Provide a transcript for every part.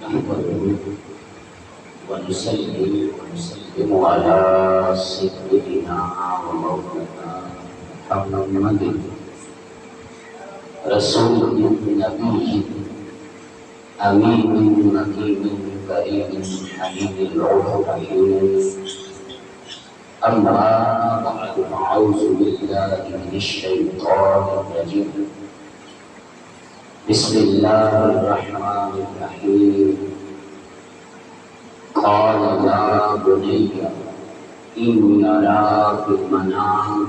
نحمده ونصلي ونسلم على سيدنا ومولانا محمد رسول نبي أمين مكين كريم حميد العرف أما بعد أعوذ بالله من الشيطان الرجيم بسم الله الرحمن الرحيم قال يا بني إني أرى في المنام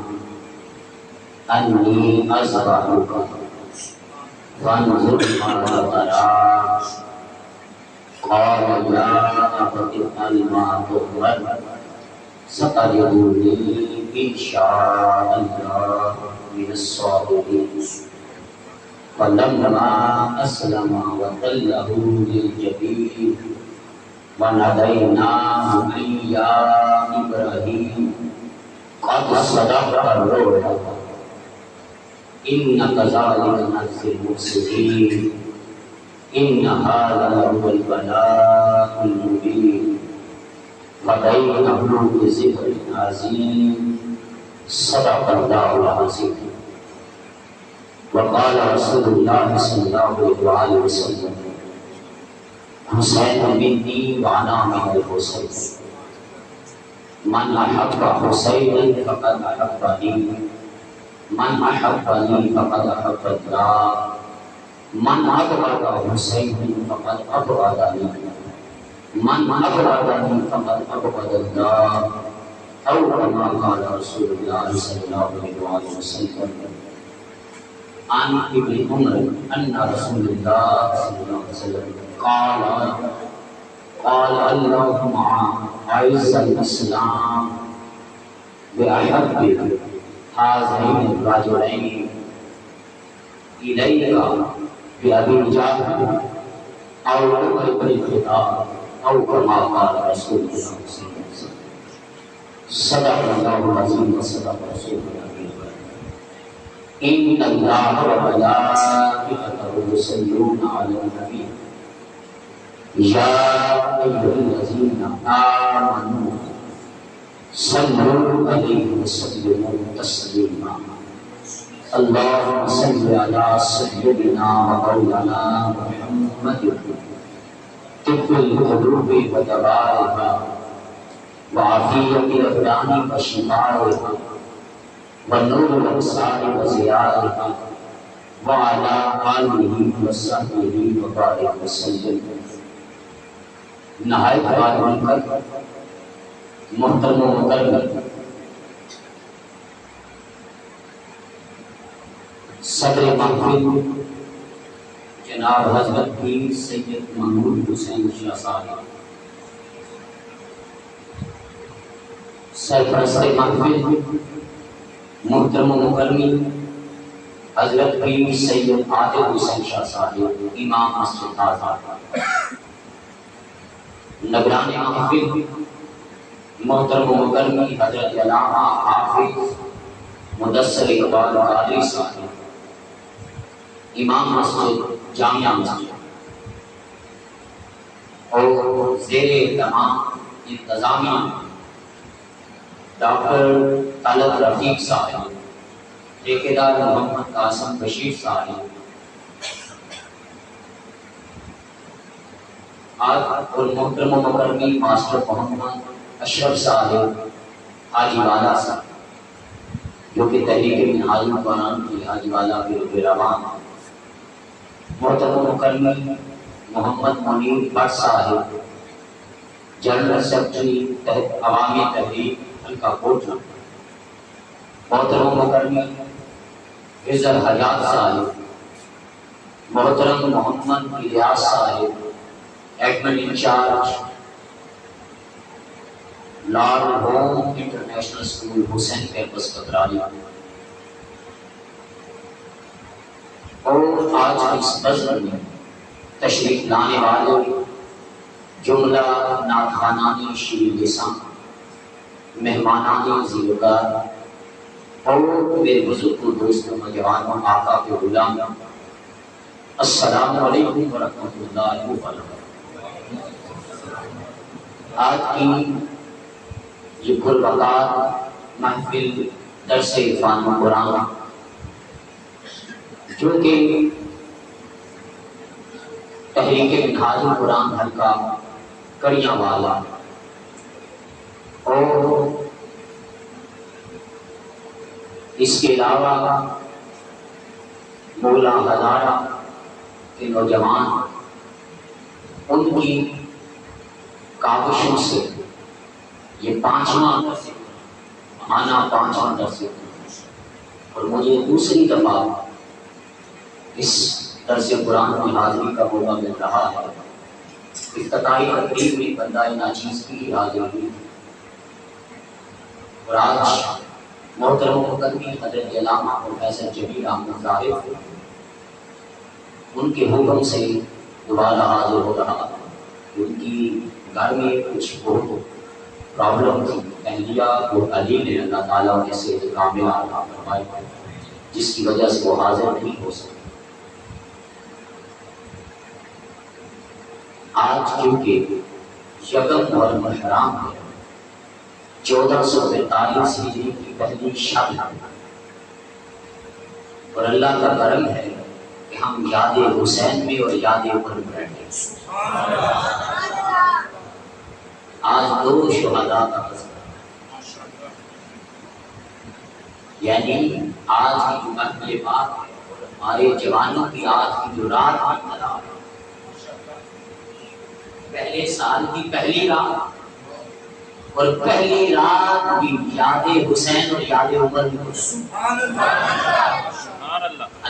أني أذبحك فانظر ماذا ترى قال يا أبت افعل ما تؤمر ستجدني إن شاء الله من الصابرين فلما أسلم وتله للجبين وناديناه أن يا إبراهيم قد صدقت الرؤيا إن كذلك نجزي المحسنين إن هذا لهو البلاء المبين فدينه بذكر عظيم صدق الله العظيم وقال رسول الله صلى الله عليه وسلم حسین منی وانا من الحسین من احب حسینا فقد احبنی من احبنی فقد احب الله من ابغض حسینا فقد ابغضنی من ابغضنی فقد ابغض الله او كما قال رسول الله صلى الله عليه وسلم عن ابن عمر ان رسول الله صلى الله عليه وسلم قال اللهم اعز الاسلام باحب هذين الرجلين اليك بابي جهل او بالخطاب او كما قال رسول الله صلى الله عليه وسلم صدق الله العظيم وصدق رسوله النبي ان الله وملائكته يصلون على النبي يا أيها الذين آمنوا صلوا عليه وسلموا تسليما اللهم صل على سيدنا ومولانا محمد طب القلوب ودوائها وعافية الأبدان وشفائها ونور الأبصار وزيارها وعلى آله وصحبه وبارك وسلم نہایت بات بن کر محترم و مکرم صدر محفل جناب حضرت پیر سید محمود حسین شاہ صاحب سرپرست محفل محترم و مکرمی حضرت پیر سید عادل حسین شاہ صاحب امام مسجد آزاد نگران محفل محترم و مکرمی حضرت علامہ حافظ مدثر اقبال قادری صاحب امام مسجد جامعہ مسجد اور زیر اہتمام انتظامیہ ڈاکٹر طلعت رفیق صاحب ٹھیکیدار محمد قاسم بشیر صاحب اور محترم و مکرمی ماسٹر محمد اشرف صاحب حاجی والا صاحب جو کہ تحریک منہاج القرآن کی حاجی والا کے رب روان محترم و مکرمی محمد منیر بٹ صاحب جنرل سیکرٹری عوامی تحریک حلقہ کوٹلہ محترم و مکرمی فضل حیات صاحب محترم محمد الیاس صاحب admin in charge lord home international school Hussain campus Katrali اور آج اس بزم میں تشریف لانے والے جملہ ناتخوانانی شیریں لسان مہمانانی زیرگار اور میرے بزرگ دوستوں نوجوانوں آقا کے غلام السلام علیکم ورحمۃ اللہ وبرکاتہ۔ آج کی یہ پروقات محفل درس عرفان قرآن جو کہ تحریک منہاج القرآن حلقہ کڑیاں والا اور اس کے علاوہ مولا ہزارہ کے نوجوان ان کی کاوشوں سے یہ پانچواں درس اور مجھے دوسری دفعہ اس درس قرآن کی حاضری کا موقع مل رہا ہے۔ افتتاحی تقریب میں بندہ ناچیز کی ہی حاضری ہوئی اور آج محترم مقدمی حضرت علامہ پروفیسر جمیل احمد ظاہر ان کے حکم سے دوبارہ حاضر ہو رہا ہے۔ ان کی گھر میں کچھ بہت پرابلم تھی، اہلیہ اور علی نے اللہ تعالیٰ نے سے کامل عطا فرمائی جس کی وجہ سے وہ حاضر نہیں ہو سکے۔ آج کیونکہ یکم محرم الحرام ہے، 1445 ہجری کی پہلی شب ہے اور اللہ کا کرم ہے کہ ہم یاد حسین میں اور یاد عمر میں بیٹھے۔ آج دو شہداء کا تذکرہ، یعنی آج کی جو محفل بات ہے اور ہمارے جوانوں کی آج کی جو رات کی مدار ہے، پہلے سال کی پہلی رات اور پہلی رات بھی یاد حسین اور یاد عمر میں۔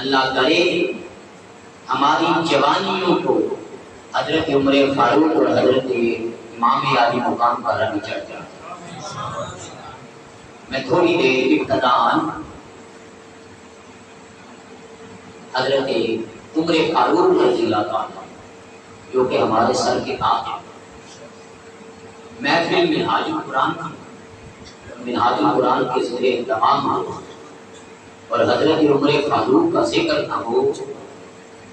اللہ کرے ہماری جوانیوں کو حضرت عمر فاروق اور حضرت امام علی مقام پر رنگ چڑھ جائے۔ میں تھوڑی دیر ابتداءً حضرت عمر فاروق رضی اللہ عنہ جو کہ ہمارے سر کے تاج ہیں، محفل منہاج القرآن کے ذریعے اہتمام ہو اور حضرت عمر فاروق کا ذکر نہ ہو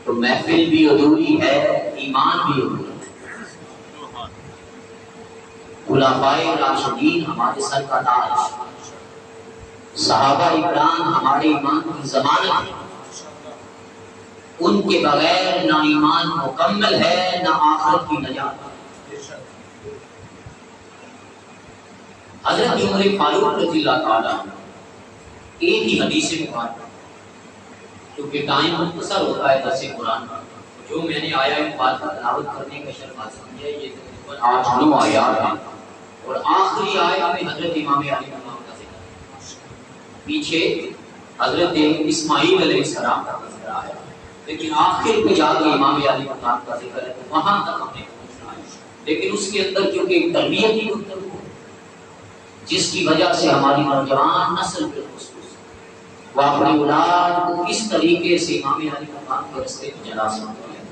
تو محفل بھی ادھوری ہے، ایمان بھی ادھوری ہے۔ خلفائے راشدین ہمارے سر کا تاج، صحابہ اکرام ہمارے ایمان کی ضمانت ہے، ان کے بغیر نہ ایمان مکمل ہے نہ آخرت کی نجات۔ حضرت عمر فاروق رضی اللہ تعالیٰ ایک ہی حدیث مبارکہ، کیونکہ ٹائم مختصر ہوتا ہے درس قرآن کا، جو میں نے آیا بات کا تلاوت کرنے کا شرف حاصل کیا، یہ تقریباً 8-9 آیات ہیں اور آخری آیت میں حضرت امام علی مقام کا ذکر، پیچھے حضرت اسماعیل علیہ السلام کا تذکرہ ہے، لیکن آخر میں جا کے امام علی مقام کا ذکر ہے، وہاں تک ہم نے پہنچنا ہے۔ لیکن اس کے اندر کیونکہ ایک تربیتی گفتگو جس کی وجہ سے ہماری نوجوان نسل کے خصوص وہ اپنی اولاد کو کس طریقے سے امام علی مقام کے راستے میں جلا سکتے ہیں،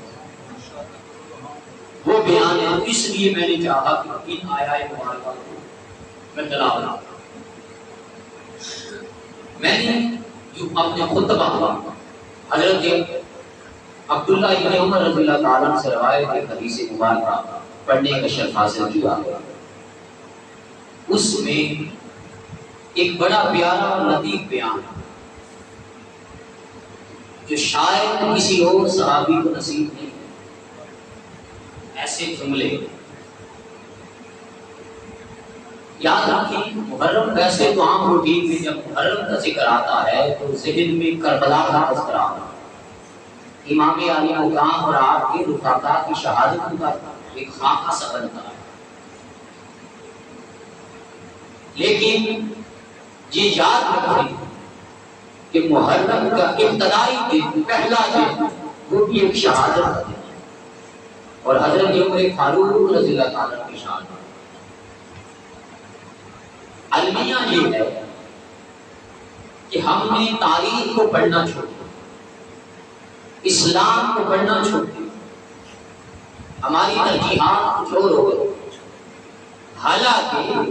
وہ بیان ہے۔ اس لیے میں نے چاہا کہ ان آیات مبارکہ کو میں تلاوت کروں۔ میں نے جو اپنے خطبہ حضرت عبداللہ ابن عمر رضی اللہ تعالیٰ عنہ سے روایت ایک حدیث مبارکہ پڑھنے کا شرف حاصل کیا ہے، اس میں ایک بڑا پیارا اور لطیف بیان ہے جو شاید کسی اور صحابی کو نصیب نہیں ہے۔ ایسے جملے یاد رکھیں، محرم ویسے تو عام روٹین میں جب محرم کا ذکر آتا ہے تو ذہن میں کربلا کا تذکرہ آتا ہے، امام علی مقام اور آپ کے رفقا کی شہادت کا ایک خاکہ سا بنتا ہے، لیکن یہ یاد رکھیں کہ محرم کا ابتدائی دن، پہلا دن، وہ بھی ایک شہادت ہے اور حضرت عمر فاروق رضی اللہ تعالیٰ کی شان۔ المیہ یہ ہے کہ ہم نے تاریخ کو پڑھنا چھوڑ دیا، اسلام کو پڑھنا چھوڑ دیا، ہماری ترجیحات کچھ اور ہو گئی۔ حالانکہ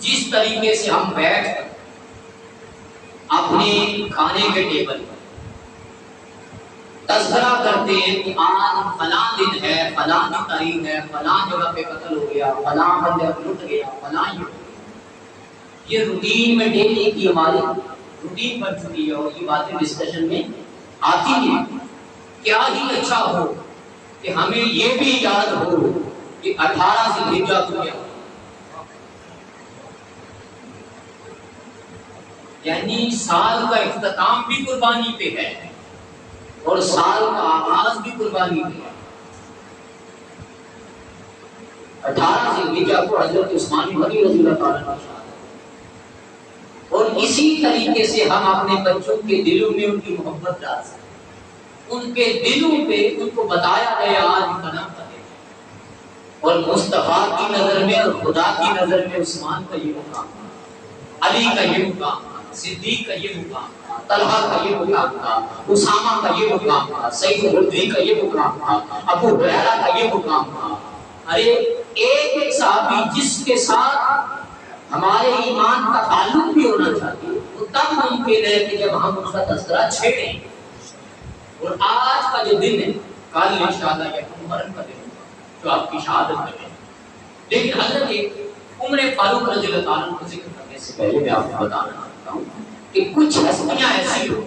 جس طریقے سے ہم بیٹھ اپنے کھانے کے ٹیبل پر تذکرہ کرتے ہیں کہ آج فلاں دن ہے، فلاں فلاں کی تاریخ ہے، فلاں جگہ پہ قتل ہو گیا، فلاں بندے لٹ گیا، فلاں یہ روٹین میں ڈیلی کی ہماری روٹین بن چکی ہے اور یہ باتیں ڈسکشن میں آتی ہیں۔ کیا ہی اچھا ہو کہ ہمیں یہ بھی یاد ہو کہ 18 ذی الحجہ کو کیا، یعنی سال کا اختتام بھی قربانی پہ ہے اور سال کا آغاز بھی قربانی پہ ہے۔ 18 ذی الحجہ کو حضرت عثمان غنی رضی اللہ تعالیٰ عنہ، اور اسی طریقے سے ہم اپنے بچوں کے دلوں میں ان کی محبت ڈال سکتے ہیں۔ ان کے دلوں پہ ان کو بتایا گیا آج فلاں کا دن ہے، اور مصطفیٰ کی نظر میں اور خدا کی نظر میں عثمان کا یہ مقام تھا، علی کا یہ مقام تھا، صدیق کا یہ مقام تھا، طلحہ کا یہ مقام تھا، اسامہ کا یہ مقام تھا، سعید خدری کا یہ مقام تھا، ابو ہریرہ کا یہ مقام تھا۔ ارے ایک ایک صحابی جس کے ساتھ ہمارے ایمان کا تعلق بھی ہونا چاہیے وہ تب ممکن ہے کہ جب ہم اس کا تذکرہ چھیڑیں۔ اور آج کا جو دن ہے، کل انشاءاللہ یہ محرم کا دن ہے جو آپ کی شہادت کا دن ہے، لیکن حضرت عمر فاروق رضی اللہ تعالیٰ عنہ کو ذکر کرنے سے پہلے میں آپ کو بتانا چاہتا ہوں کہ کچھ ہستیاں ایسی ہو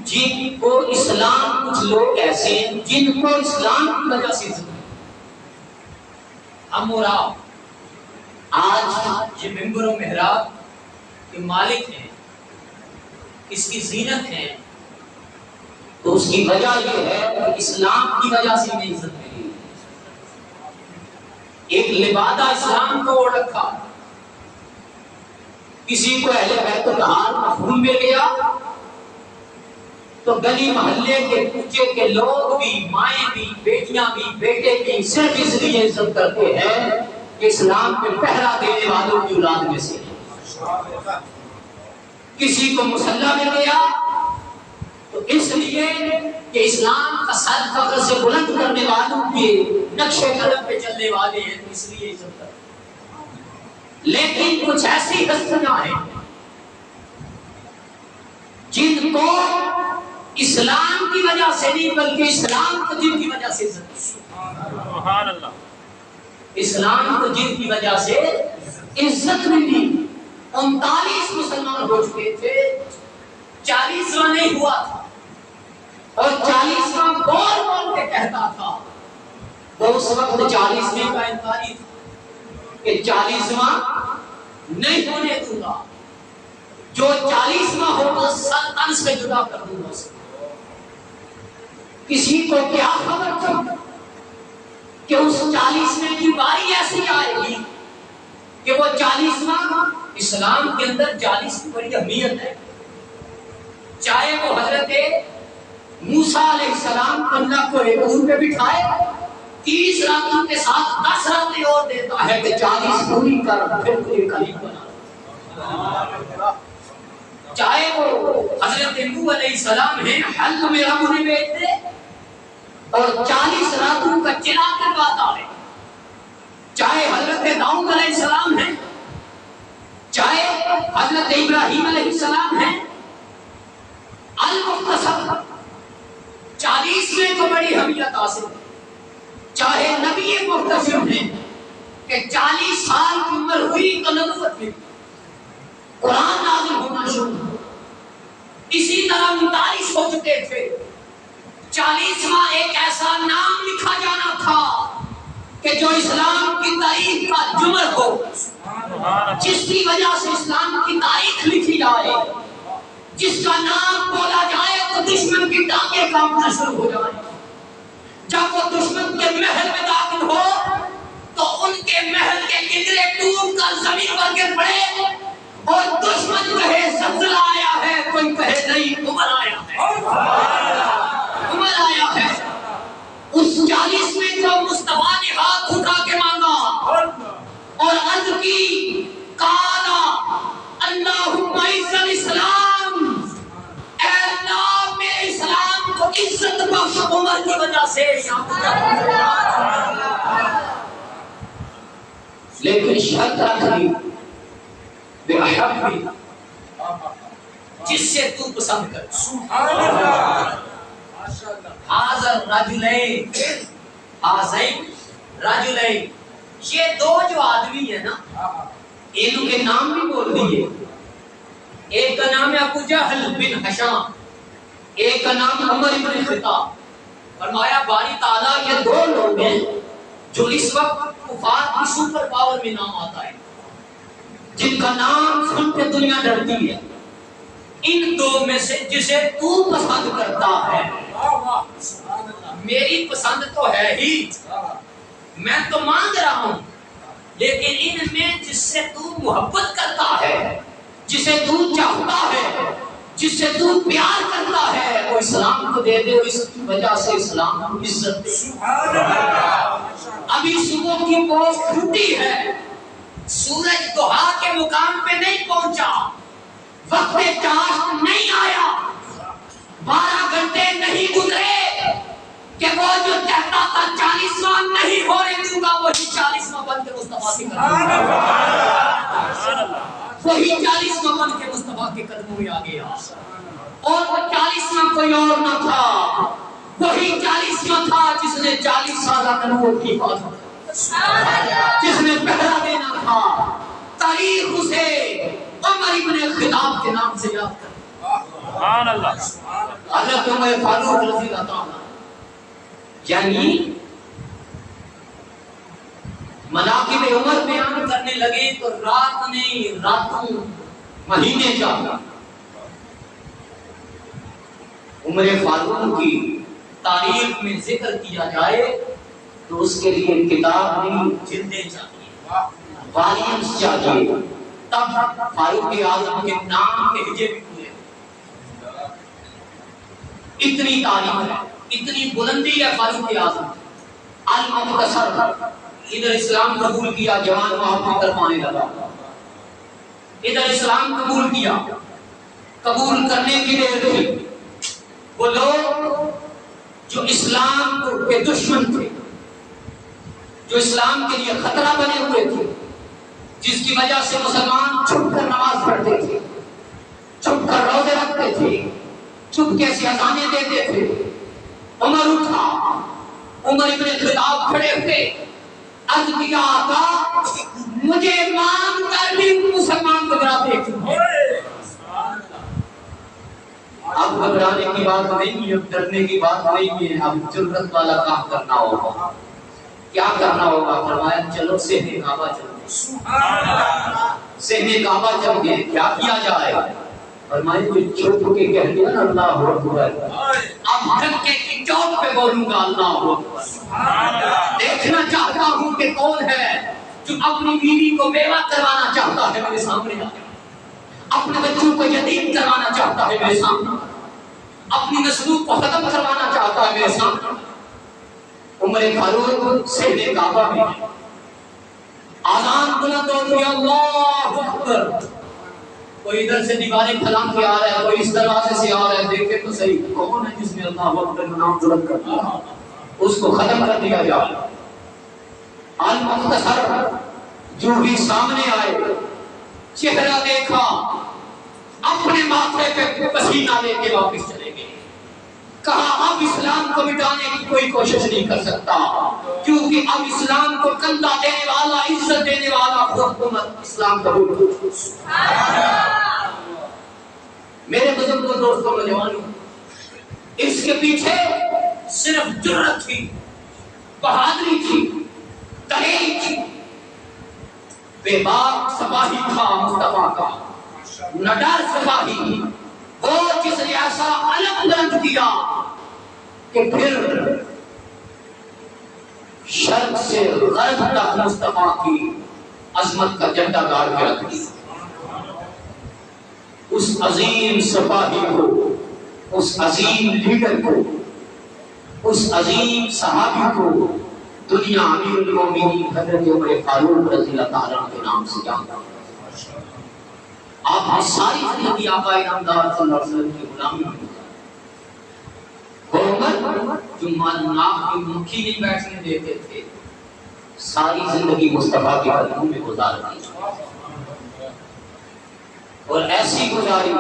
جن کو اسلام، کچھ لوگ ایسے ہیں جن کو اسلام کی وجہ سے عزت ہے۔ ہم اور آپ آج یہ منبر و محراب کے مالک ہیں، اس کی زینت ہے، تو اس کی وجہ یہ ہے کہ اسلام کی وجہ سے انہیں عزت ملی۔ ایک لبادہ اسلام کو اوڑھ رکھا، کسی کو اہل بیت الطہار کا خون مل گیا تو گلی محلے کے کوچے کے لوگ بھی، مائیں بھی، بیٹیاں بھی، بیٹے بھی صرف اس لیے عزت کرتے ہیں کہ اسلام پہ پہرا دینے والوں کی اولاد میں سے ہے۔ کسی کو مسلح مل گیا تو اس لیے کہ اسلام کا سر فخر سے بلند کرنے والوں کے نقش قدم پہ چلنے والے ہیں، اس لیے عزت کرتے ہیں۔ لیکن کچھ ایسی ہستیاں ہیں جن کو اسلام کی وجہ سے نہیں بلکہ اسلام کو جن کی وجہ سے عزت، سبحان اللہ، اسلام کو جن کی وجہ سے عزت ملی۔ 39 مسلمان ہو چکے تھے، 40واں نہیں ہوا تھا، اور 40واں بول بول کے کہتا تھا، وہ اس وقت 40ویں کا انکاری تھا کہ 40واں نہیں ہونے دوں گا، جو 40واں ہوگا سر تن سے جدا کر دوں گا۔ کسی کو کیا خبر تھی کہ اس 40ویں کی باری ایسی آئے گی کہ وہ 40واں، اسلام کے اندر 40 کی بڑی اہمیت ہے۔ چاہے وہ حضرت موسیٰ علیہ السلام اللہ کو ایک اونٹ پہ بٹھائے، 30 راتوں کے ساتھ 10 راتیں اور دیتا ہے کہ 40 پوری کر پھر کوئی کلیم بنا۔ چاہے وہ حضرت نوح علیہ السلام ہیں، حل میں رب انہیں بھیج دے اور 40 راتوں کا چراغ کرواتا ہے، چاہے حضرت داؤد علیہ السلام ہیں، چاہے حضرت ابراہیم علیہ السلام ہیں، المختصر 40 میں تو بڑی اہمیت حاصل ہے۔ چاہے نبی مختصر ہیں کہ 40 سال کی عمر ہوئی تو نبوت میں قرآن نازل ہونا شروع ہوا، اسی طرح 39 ہو چکے تھے، 40واں ایک ایسا نام لکھا جانا تھا کہ جو اسلام کی تاریخ کا جمر ہو، جس کی وجہ سے اسلام کی تاریخ لکھی جائے، جس کا نام بولا جائے تو دشمن کی ٹانگیں کانپنا شروع ہو جائیں۔ جب وہ دشمن کے محل میں داخل ہو تو ان کے محل کے کنگرے ٹوٹ کر زمین پر گر پڑے، اور دشمن کہے زلزلہ آیا ہے، کوئی کہے نہیں عمر آیا ہے، عمر آیا ہے۔ اس 40ویں کو مصطفیٰ نے ہاتھ اٹھا کے مانگا اور عرض کی، قالا اللہم اعز الاسلام، اے اللہ میرے اسلام کو عزت بخش عمر کی وجہ سے۔ لیکن شرط رکھی بِأَحَبِّ، جس سے تو پسند کر، هَذَا حاضر رجلین حاضرین رجلین، یہ دو جو آدمی ہیں نا ان کے نام بھی بول دیے. ایک کا نام ہے ابو جہل بن ہشام، ایک کا نام عمر بن خطاب. فرمایا باری تعالیٰ یہ دو لوگ ہیں جو اس وقت کفار کی سپر پاور میں نام آتا ہے، جن کا نام سن کے دنیا ڈرتی ہے. ان دو میں سے جسے تو پسند کرتا ہے، میری پسند تو ہے ہی، میں تو مانگ رہا ہوں، لیکن ان میں جس سے تو محبت کرتا ہے، جسے تو چاہتا ہے، جس سے تو پیار کرتا ہے، وہ اسلام کو دے دے، اور اس کی وجہ سے اسلام کو عزت دے. ابھی صبح کی پوست پھوٹی ہے، سورج دوحا کے مقام پہ نہیں پہنچا، وقت چاشت نہیں آیا، 12 گھنٹے نہیں گزرے کہ وہ جو کہتا تھا 40واں نہیں ہونے دوں گا، وہی 40واں بن کے مصطفیٰ کے وہی 40واں بن کے مصطفیٰ کے قدموں میں آ گیا. اور وہ 40واں کوئی اور نہ تھا، وہی 40واں تھا جس نے 40 سالہ نبوت کی حفاظت، جس نے پہرا دینا تھا. تاریخ اسے عمر ابن خطاب کے نام سے یاد کر. سبحان اللہ. حضرت عمر فاروق رضی اللہ عنہ یعنی مناقب عمر بیان کرنے لگے تو رات نہیں راتوں مہینے جاتا. عمر فاروق کی تاریخ میں ذکر کیا جائے تو اس کے لیے کتاب نہیں جلدیں چاہیے، والیومز چاہیے، تب فاروق اعظم کے نام کے ہجے بھی پورے. اتنی تاریخ ہے، اتنی بلندی ہے فاروق اعظم. المختصر ادھر اسلام قبول کیا، جوان محبت کروانے لگا، ادھر اسلام قبول کیا. قبول کرنے کی دیر تھی، وہ لوگ جو اسلام کے دشمن تھے، جو اسلام کے لیے خطرہ بنے ہوئے تھے، جس کی وجہ سے مسلمان چھپ کر نماز پڑھتے تھے، چھپ کر روزے رکھتے تھے، چھپ کے سے اذانیں دیتے تھے. عمر اٹھا، عمر ابن خطاب کھڑے ہوئے، عرض کیا آقا مجھے مان کر بھی مسلمان کو ڈراتے تھے. اب گھبرانے کی بات نہیں ہے، اب ڈرنے کی بات نہیں ہے، اب جرأت والا کام کرنا ہوگا. کیا کرنا ہوگا؟ فرمایا چلو صحن کعبہ چلو. صحن کعبہ چل گئے، کیا کیا جائے؟ فرمایا کوئی چھپ کے کہہ دیا نا اللہ اکبر، اب ڈھکے کی چوٹ پہ بولوں گا اللہ اکبر. دیکھنا چاہتا ہوں کہ کون ہے جو اپنی بیوی کو بیوہ کروانا چاہتا ہے، میرے سامنے آ. اپنے بچوں کو یتیم کروانا چاہتا ہے میرے سامنے، اپنی نسلوں کو ختم کروانا چاہتا ہے میرے سامنے. عمر فاروق صحن کعبہ میں آذان بلند ہوتی ہے اللہ اکبر. کوئی ادھر سے دیواریں پھلانگ کے آ رہا ہے، کوئی اس دروازے سے آ رہا ہے، دیکھے تو صحیح کون ہے جس نے اللہ اکبر کا نام بلند کر دیا، اس کو ختم کر دیا جائے. المختصر جو بھی سامنے آئے، چہرہ دیکھا، اپنے ماتھے پہ پسینہ لے کے واپس چلے گئے. کہا اب اسلام کو مٹانے کی کوئی کوشش نہیں کر سکتا، کیونکہ اب اسلام کو کندھا دینے والا، عزت دینے والا خود امت اسلام قبول کر. میرے بزرگوں دوستوں نوجوانوں، اس کے پیچھے صرف جرأت تھی، بہادری تھی، تحریک تھی. بے باک سپاہی تھا مصطفیٰ کا، نڈر سپاہی، وہ جس نے ایسا علم بلند کیا کہ پھر شرق سے غرب تک مصطفیٰ کی عظمت کا جھنڈا گاڑ کے رکھ دیا. اس عظیم سپاہی کو، اس عظیم لیڈر کو، اس عظیم صحابی کو دنیا امیر المومنین حضرت عمر فاروق رضی اللہ تعالیٰ کے نام سے جانتا. آپ نے ساری زندگی آقا انعامدار صلی اللہ علیہ وسلم کی غلامی میں وہ عمر جو ناک کی مکھی نہیں بیٹھنے دیتے تھے، ساری زندگی مصطفیٰ کے قدموں میں گزار دی، اور ایسی گزاری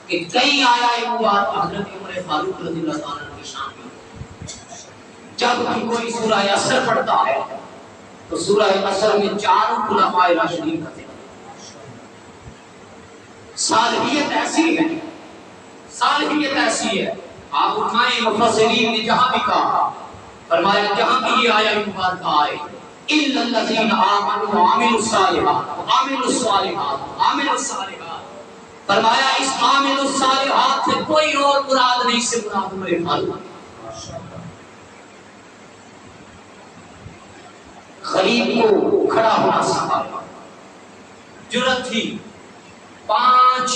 کہ کئی آیا مبارک حضرت عمر فاروق رضی اللہ تعالیٰ کی شان میں. جب بھی کوئی سورہ اثر پڑھتا ہے تو سورہ اثر میں 4 خلفائے راشدین کا ذکر، صالحیت ایسی ہے، صالحیت ایسی ہے. آپ اٹھائیں مفسرین نے جہاں بھی کہا، فرمایا جہاں بھی یہ آیا مبارکہ آئے الا الذین آمنوا وعملوا الصالحات، فرمایا اس عامل الصالحات سے کوئی اور مراد نہیں، سے مراد میرے خالق. غریب کو کھڑا ہونا سکھایا، جرأت تھی. 5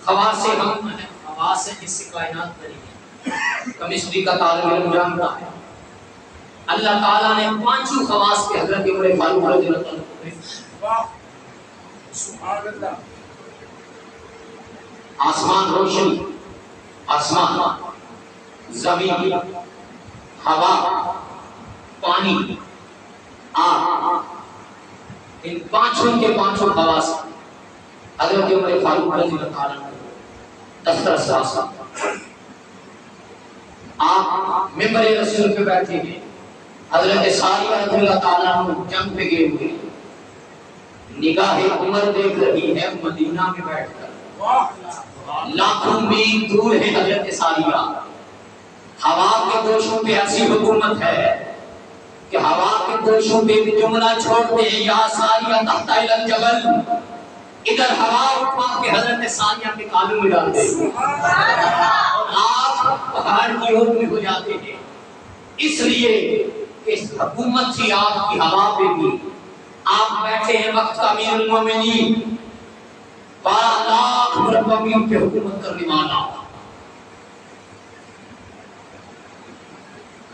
خواص ہم ہیں، خواص ہیں جس سے کائنات بنی ہے. کیمسٹری کا طالب علم جانتا ہے اللہ تعالیٰ نے 5 خواص کے حضرت عمر فاروق رضی اللہ عنہ، سبحان اللہ، آسمان روشنی، آسمان، زمین، ہوا، پانی، آگ، ان 5 کے 5 خواص حضرت عمر فاروق رضی اللہ عنہ دفتر ساسا. آپ ممبر رسول پہ بیٹھے ہیں، حضرت ساریہ رضی اللہ تعالیٰ عنہ جنگ پہ گئے ہوئے، نگاہ عمر دیکھ رہی ہے مدینہ میں بیٹھ کر، لاکھوں میل دور ہے حضرت ساریہ. ہوا کے گوشوں پہ ایسی حکومت ہے کہ ہوا کے گوشوں پہ بھی جملہ چھوڑتے ہیں یا ساریہ تحت الجبل، ادھر ہوا اٹھا کے حضرت ساریہ کے کالوں میں ڈالتے ہیں، آپ پہاڑ کی اور میں ہو جاتے ہیں. اس لیے اس حکومت تھی آپ کی ہوا پہ بھی. آپ بیٹھے ہیں وقت کا امیر المومنین، 12 لاکھ مربع میل پہ حکومت کرنے والا.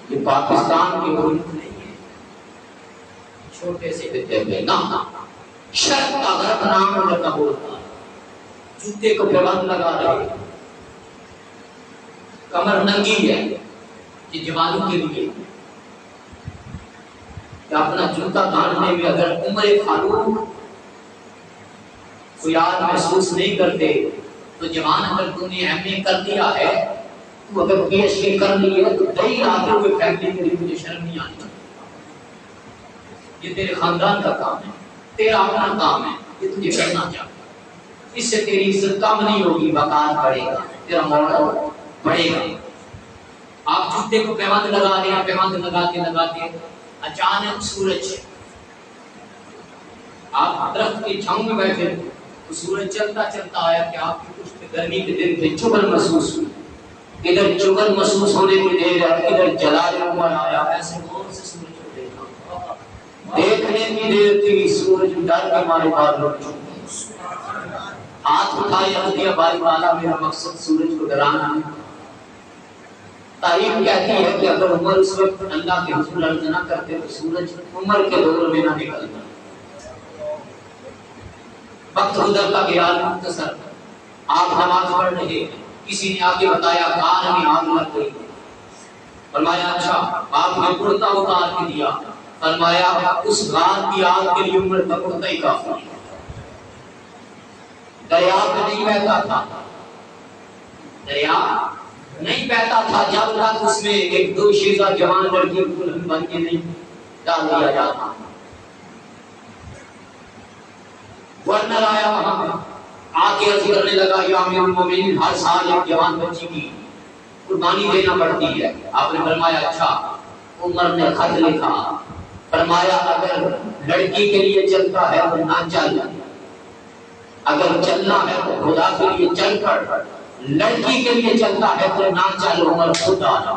یہ پاکستان کی حکومت نہیں ہے، چھوٹے سے خطے میں نہ شرق کا غرب نام لگا ہوتا ہے، جوتے کو پیبند لگا رہے، کمر ننگی ہے یہ جوانوں کے لیے کہ اپنا جوتا کاٹنے میں اگر عمر فاروق کو یاد محسوس نہیں کرتے تو جوان اگر تم نے ایم کر دیا ہے، تو اگر پی ایچ ڈی کر لی ہے تو دہی آتے ہوئے فیملی کے لیے مجھے شرم نہیں آنی. یہ تیرے خاندان کا کام ہے، تیرا اپنا کام ہے، یہ تجھے کرنا چاہیے. اس سے تیری عزت کم نہیں ہوگی، وقار بڑھے گا، تیرا ماڈل بڑھے گا. آپ جوتے کو پیوند لگا رہے ہیں، پیوند لگاتے اچانک سورج، آپ درخت کی چھاؤں میں بیٹھے تو سورج چلتا چلتا آیا کہ آپ کی کچھ گرمی کے دن تھے، چبھن محسوس ہوئی. ادھر چبھن محسوس ہونے کی دیر ہے، ادھر جلال عمر آیا. ایسے غور سے سورج کو دیکھا، دیکھنے کی دیر تھی، سورج ڈر کے مارے بار لوٹ چکے. ہاتھ اٹھائے دیا بھائی والا، میرا مقصد سورج کو ڈرانا ہے. تاریخ کہتی ہے کہ اگر عمر اس وقت اللہ کے حضور عرض نہ کرتے تو سورج عمر کے دور میں نہ نکلتا. وقت گزرتا گیا، مختصر آپ نماز پڑھ رہے ہیں، کسی نے آگے بتایا کان میں آگ لگ گئی. فرمایا اچھا، آپ نے کرتا اتار کے دیا. فرمایا اس غار کی آگ کے لیے عمر کا کرتا ہی کافی ہے. دریا میں نہیں بہتا تھا، دریا نہیں بہتا تھا جب تک اس میں ایک 2 شیزہ جوان لڑکیوں کو بن کے نہیں ڈال دیا جاتا. گورنر آیا وہاں آ کے عرض کرنے لگا یا امیر المومنین، ہر سال ایک جوان بچی کی قربانی دینا پڑتی ہے. آپ نے فرمایا اچھا. عمر نے خط لکھا، فرمایا اگر لڑکی کے لیے چلتا ہے تو نہ چل، اگر چلنا ہے تو خدا کے لیے چل پڑ، لڑکی کے لیے چلتا ہے تو نہ چل، عمر خود آنا.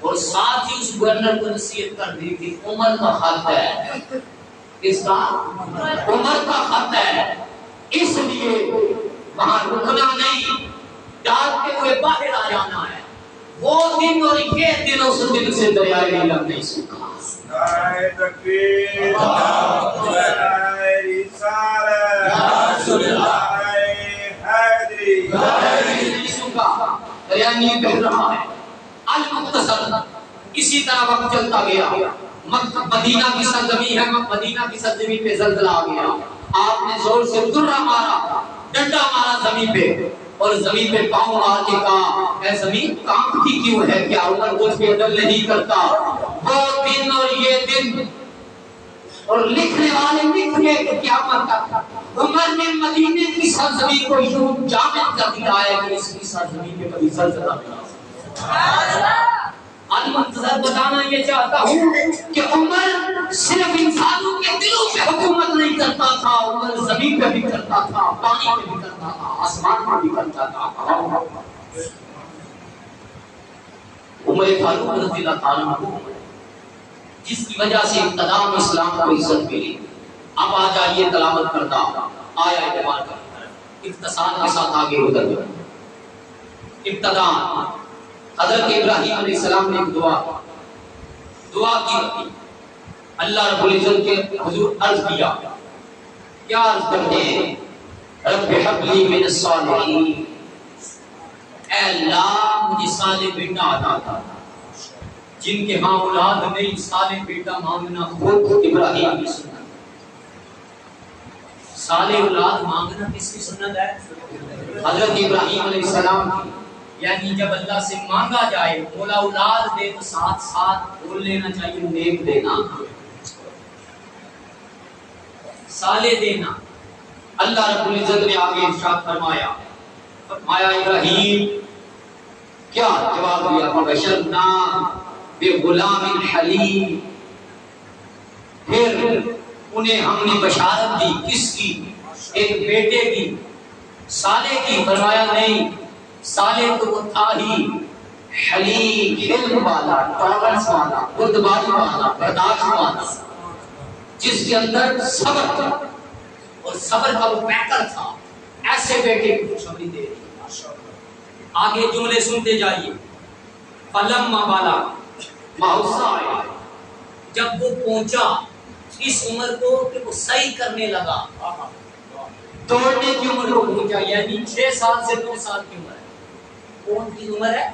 اور ساتھ ہی اس گورنر کو نصیحت کر دی کہ عمر کا خط ہے، اس کا عمر کا خط ہے، اس لیے وہاں رکنا نہیں، ڈالتے ہوئے باہر آ جانا ہے. وہ دن اور یہ دن اس دن سے دریائے نیلم نہیں سوکھا. نعرہ تکبیر، نعرہ رسالت، نعرہ حیدری، نہیں سوکھا، دریائے نیل بہہ رہا ہے. المختصر اسی طرح وقت چلتا گیا. مدینہ کی سرزمین ہے، مدینہ کی سرزمین پہ زلزلہ آ گیا. آپ نے زور سے درہ مارا، ڈنڈا مارا زمین پہ، اور زمین پہ پاؤں مار کے کہا اے زمین کانپتی کیوں ہے؟ کیا عمر مجھ پہ عدل نہیں کرتا؟ وہ دن اور یہ دن اور لکھنے والے لکھ گئے کہ قیامت تک عمر نے مدینے کی سرزمین کو یوں جامد کر دیا ہے کہ اس کی سرزمین پہ کبھی زلزلہ نہیں آ سکتا۔ المنتظر بتانا یہ چاہتا ہوں کہ عمر صرف انسانوں کے دلوں پہ حکومت نہیں کرتا تھا، عمر زمین پہ بھی کرتا تھا، پانی پہ بھی کرتا تھا، آسمان پہ بھی کرتا تھا۔ عمر فاروق رضی اللہ تعالیٰ عنہ جس کی وجہ سے ابتدا میں اسلام کو عزت ملی۔ اب آ جائیے تلاوت کرتا آیا اعتبار کر اختصار کے ساتھ آگے ادھر ابتدا حضرت ابراہیم علیہ السلام نے ایک دعا کی، اللہ رب العزت کے حضور عرض کیا، کیا عرض کرتے ہیں؟ رب حب لی من الصالحین، اے اللہ مجھے صالح بیٹا عطا کر۔ جن کے ہاں اولاد نہیں، صالح بیٹا مانگنا خود ابراہیم کی سنت۔ صالح اولاد مانگنا کس کی سنت ہے؟ حضرت ابراہیم علیہ السلام کی۔ یعنی جب اللہ سے مانگا جائے مولا اولاد دے تو ساتھ ساتھ بول لینا چاہیے نیک دینا، صالح دینا۔ اللہ رب العزت نے آگے ارشاد فرمایا ابراہیم کیا جواب دیا؟ فبشرنا بغلام حلیم، پھر انہیں ہم نے بشارت دی کس کی؟ ایک بیٹے کی، صالح کی۔ فرمایا نہیں، صالح تو وہ تھا ہی حلیم، حلم والا، ٹالرنس والا، بردباری والا، برداشت والا، جس کے اندر صبر تھا اور صبر کا وہ پیکر تھا۔ ایسے بیٹے کی خوشخبری دے رہی۔ آگے جملے سنتے جائیے۔ فلما بالا ماؤسا آیا، جب وہ پہنچا اس عمر کو کہ وہ صحیح کرنے لگا، دوڑنے کی عمر کو پہنچا، یعنی 6 سال سے 9 سال کی عمر ہے۔ کون کی عمر ہے؟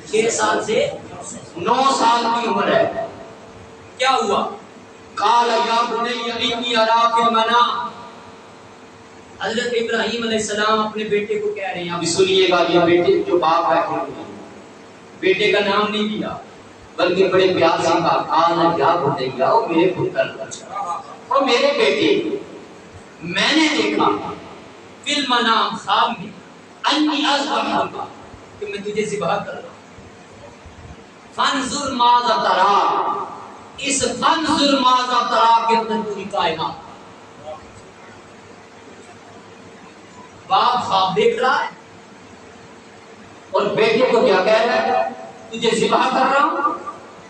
6 سال سے 9 سال کی عمر ہے۔ کیا ہوا؟ قال یا بنی انی ارا فی المنام، حضرت ابراہیم علیہ السلام اپنے بیٹے کو کہہ رہے ہیں، ابھی سنیے گا، یہ بیٹے جو باپ بیٹھے ہوئے ہیں، بیٹے کا نام نہیں لیا بلکہ بڑے پیار سے کہا قال یا بنی، او میرے پتر، او میرے بیٹے، میں نے دیکھا فی المنام، خواب میں، انی اذبحک، کہ میں تجھے ذبح کر رہا ہوں۔ فانظر ماذا تری، اس فانظر ماذا تری کے اندر پوری کائنات۔ باپ خواب دیکھ رہا ہے اور بیٹے کو کیا کہہ رہا ہے؟ تجھے ذبح کر رہا ہوں،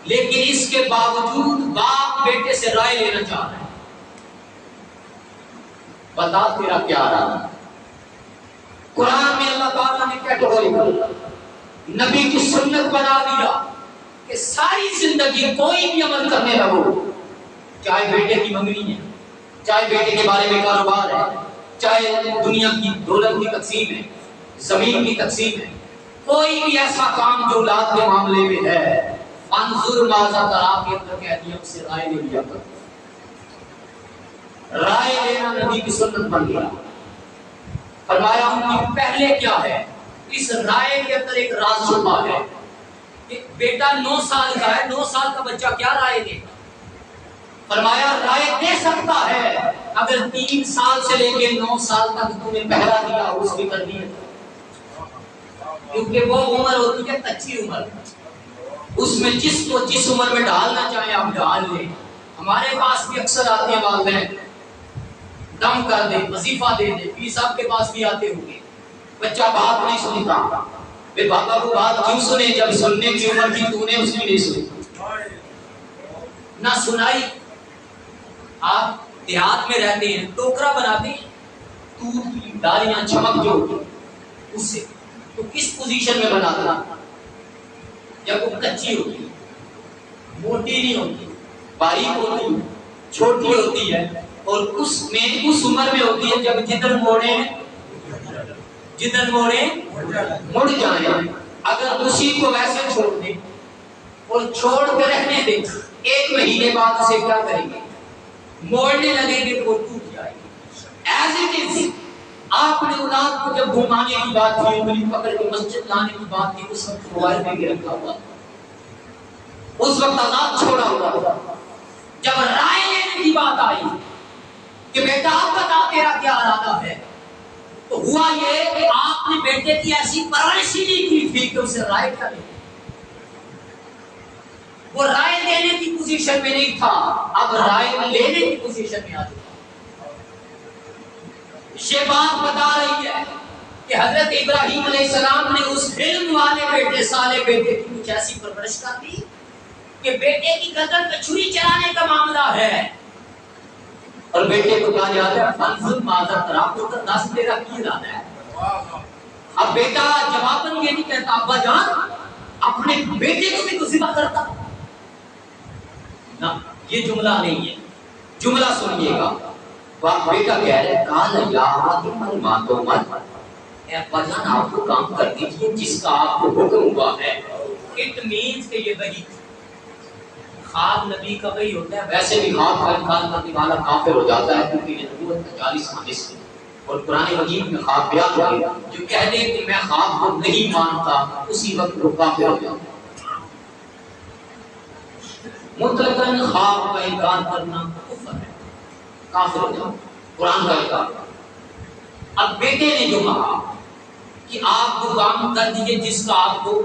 لیکن اس کے باوجود باپ بیٹے سے رائے لینا چاہ رہا ہے۔ بتا تیرا کیا ارادہ؟ قرآن میں اللہ تعالیٰ نے کیٹیگوری نبی کی سنت بنا دیا کہ ساری زندگی کوئی بھی عمل کرنے لگو، چاہے بیٹے کی منگنی ہے، چاہے بیٹے کے بارے میں کاروبار ہے، چاہے دنیا کی دولت کی تقسیم ہے، زمین کی تقسیم ہے، کوئی بھی ایسا کام جو اولاد کے معاملے میں ہے، انظر ماذا تری کے اندر کہہ دیا اس سے رائے لے لیا کر۔ رائے لینا نبی کی سنت بن گیا۔ فرمایا ان کی پہلے کیا ہے؟ اس رائے کے اندر ایک راز چھپا ہے کہ بیٹا 9 سال کا ہے، 9 سال کا بچہ کیا رائے دے گا؟ فرمایا رائے دے سکتا ہے اگر 3 سال سے لے کے 9 سال تک تم نے پہلا دیا اس کی تربیت، کیونکہ وہ عمر ہوتی ہے کچی عمر، اس میں جس کو جس عمر میں ڈالنا چاہے آپ ڈال لیں۔ ہمارے پاس بھی اکثر آتے ہیں والدین، دم کر دے، وظیفہ دے دے، پیر صاحب کے پاس بھی آتے ہوں گے، بچہ بات نہیں سنتا، بے بابا کو بات کیوں سنے جب سننے کی عمر کی تو نے اس کی نہیں سنی، نہ سنائی۔ آپ دیہات میں رہتے ہیں، ٹوکرا بناتے ہیں، دودھ کی ڈالیاں چمک جو ہوتی اس سے، تو کس پوزیشن میں بناتا؟ جب وہ کچی ہوتی ہے، موٹی نہیں ہوتی، باریک ہوتی ہے، چھوٹی ہوتی ہے، اور اس عمر میں ہوتی ہے جب جدھر موڑے مڑ جائیں۔ اگر اسی کو ویسے چھوڑ دیں اور چھوڑ کے رہنے دیں، 1 مہینے بعد اسے کیا کریں گے؟ موڑنے لگیں گے تو ٹوٹ جائے گی۔ ایز اٹ از آپ نے اولاد کو جب گھمانے کی بات کی، انگلی پکڑ کے مسجد لانے کی بات کی، اس وقت موبائل پہ بھی رکھا ہوا، اس وقت آزاد چھوڑا ہوا تھا۔ جب رائے لینے کی بات آئی کہ بیٹا آپ بتا تیرا کیا ارادہ ہے، تو ہوا یہ کہ آپ نے بیٹے کی ایسی پرورش ہی نہیں کی تھی کہ اسے رائے کیا لے، وہ رائے دینے کی پوزیشن میں نہیں تھا، اب رائے لینے کی پوزیشن میں آ چکا۔ یہ بات بتا رہی ہے کہ حضرت ابراہیم علیہ السلام نے اس علم والے بیٹے، صالح بیٹے کی کچھ ایسی پرورش کر دی کہ بیٹے کی گردن پہ چھری چلانے کا معاملہ ہے، اور بیٹے کو کہا جاتا ہے فنزل ماذا ترا، پتر دس تیرا کی ارادہ ہے۔ اب بیٹا جواباً یہ نہیں کہتا ابا جان اپنے بیٹے کو بھی تو ذبح کرتا نہ، یہ جملہ نہیں ہے، جملہ سنیے گا۔ بیٹا کہہ رہے کال یا من ماتو من، اے ابا جان آپ کو کام کر دیجیے جس کا آپ کو حکم ہوا ہے۔ اٹ مینز کہ یہ وحی، خواب نبی کا وحی ہوتا ہے، ویسے بھی خواب کا انکار کرنے والا کافر ہو جاتا ہے، کیونکہ یہ نبوت کا 40 حدیث ہے، اور قرآن مجید میں خواب بیان ہوئے، جو کہہ دے کہ میں خواب کو نہیں مانتا اسی وقت وہ کافر ہو جاتا ہے۔ مطلقاً خواب کا انکار کرنا کفر ہے، کافر ہو جاتا، قرآن کا انکار۔ اب بیٹے نے جو کہا کہ آپ کو کام کر دیجئے جس کا آپ کو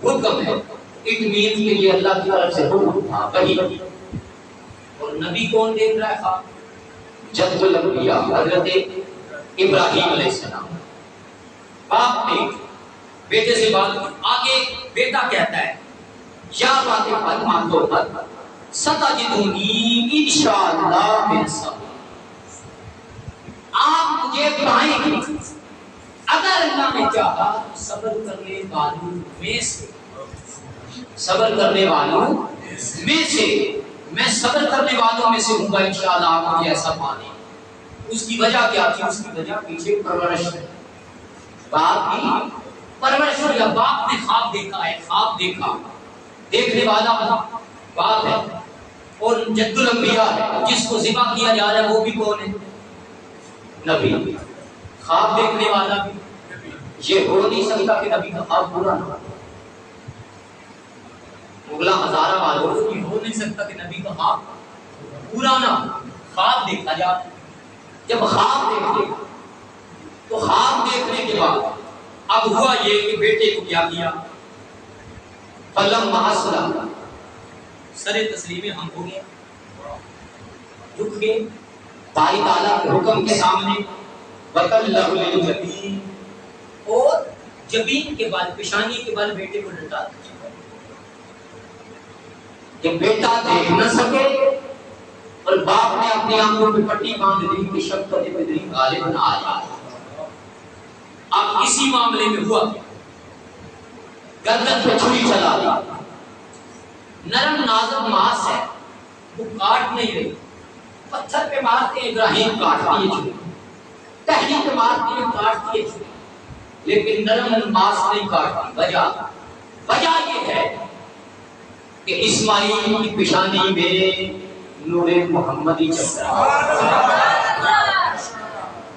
حکم ہے، اٹ مینز کہ یہ اللہ کی طرف سے حکم تھا، وحی۔ اور نبی کون دیکھ رہا ہے خواب؟ جد الانبیاء حضرت ابراہیم علیہ السلام۔ باپ نے بیٹے سے بات کی، آگے بیٹا کہتا ہے یا بات پر مانو پر ستجدونی انشاءاللہ من الصابرین، آپ مجھے پائیں گے اگر اللہ نے چاہا صبر کرنے والوں میں سے، صبر کرنے والوں میں سے، میں صبر کرنے والوں میں سے ہوں گا انشاءاللہ، آپ مجھے ایسا پانے۔ اس کی وجہ کیا تھی؟ اس کی وجہ پیچھے پرورش ہے، باپ کی پرورش ہے۔ باپ نے خواب دیکھا ہے، خواب دیکھا، دیکھنے والا باپ ہے، اور جد الانبیاء ہے، جس کو ذبح کیا جا رہا ہے وہ بھی کون ہے؟ نبی۔ خواب دیکھنے والا بھی، یہ ہو نہیں سکتا کہ نبی کا خواب پورا نہ ہو۔ مغلہ ہزارہ والوں یہ ہو نہیں سکتا کہ نبی کا خواب پورا نہ ہو۔ خواب دیکھا جاتا، جب خواب دیکھتے تو خواب دیکھنے کے بعد اب ہوا یہ کہ بیٹے کو کیا کیا؟ فلما اسلم، سر تسلیم ہم ہو گیا، جھک کے باری تعالیٰ کے حکم کے سامنے، وَتَلَّهُ لِلْجَبِينِ، اور جبین کے بال، پیشانی کے بال بیٹے کو ڈٹا کہ بیٹا دیکھ نہ سکے، اور باپ نے اپنی آنکھوں پہ پٹی باندھ دی کہ شفقت بدری غالب نہ آ جائے۔ اب اسی معاملے میں ہوا گردن پہ چھری چلا دی، نرم نازک ماس ہے، وہ کاٹ نہیں رہی، پتھر پہ مارتے ہیں ابراہیم کاٹ دیے چھری، ٹہنی پہ مارتے ہیں کاٹ دیے چھری، لیکن نرم ماس نہیں کاٹتی۔ وجہ یہ ہے کہ اسماعیل کی پیشانی میں نور محمدی چل رہا ہے۔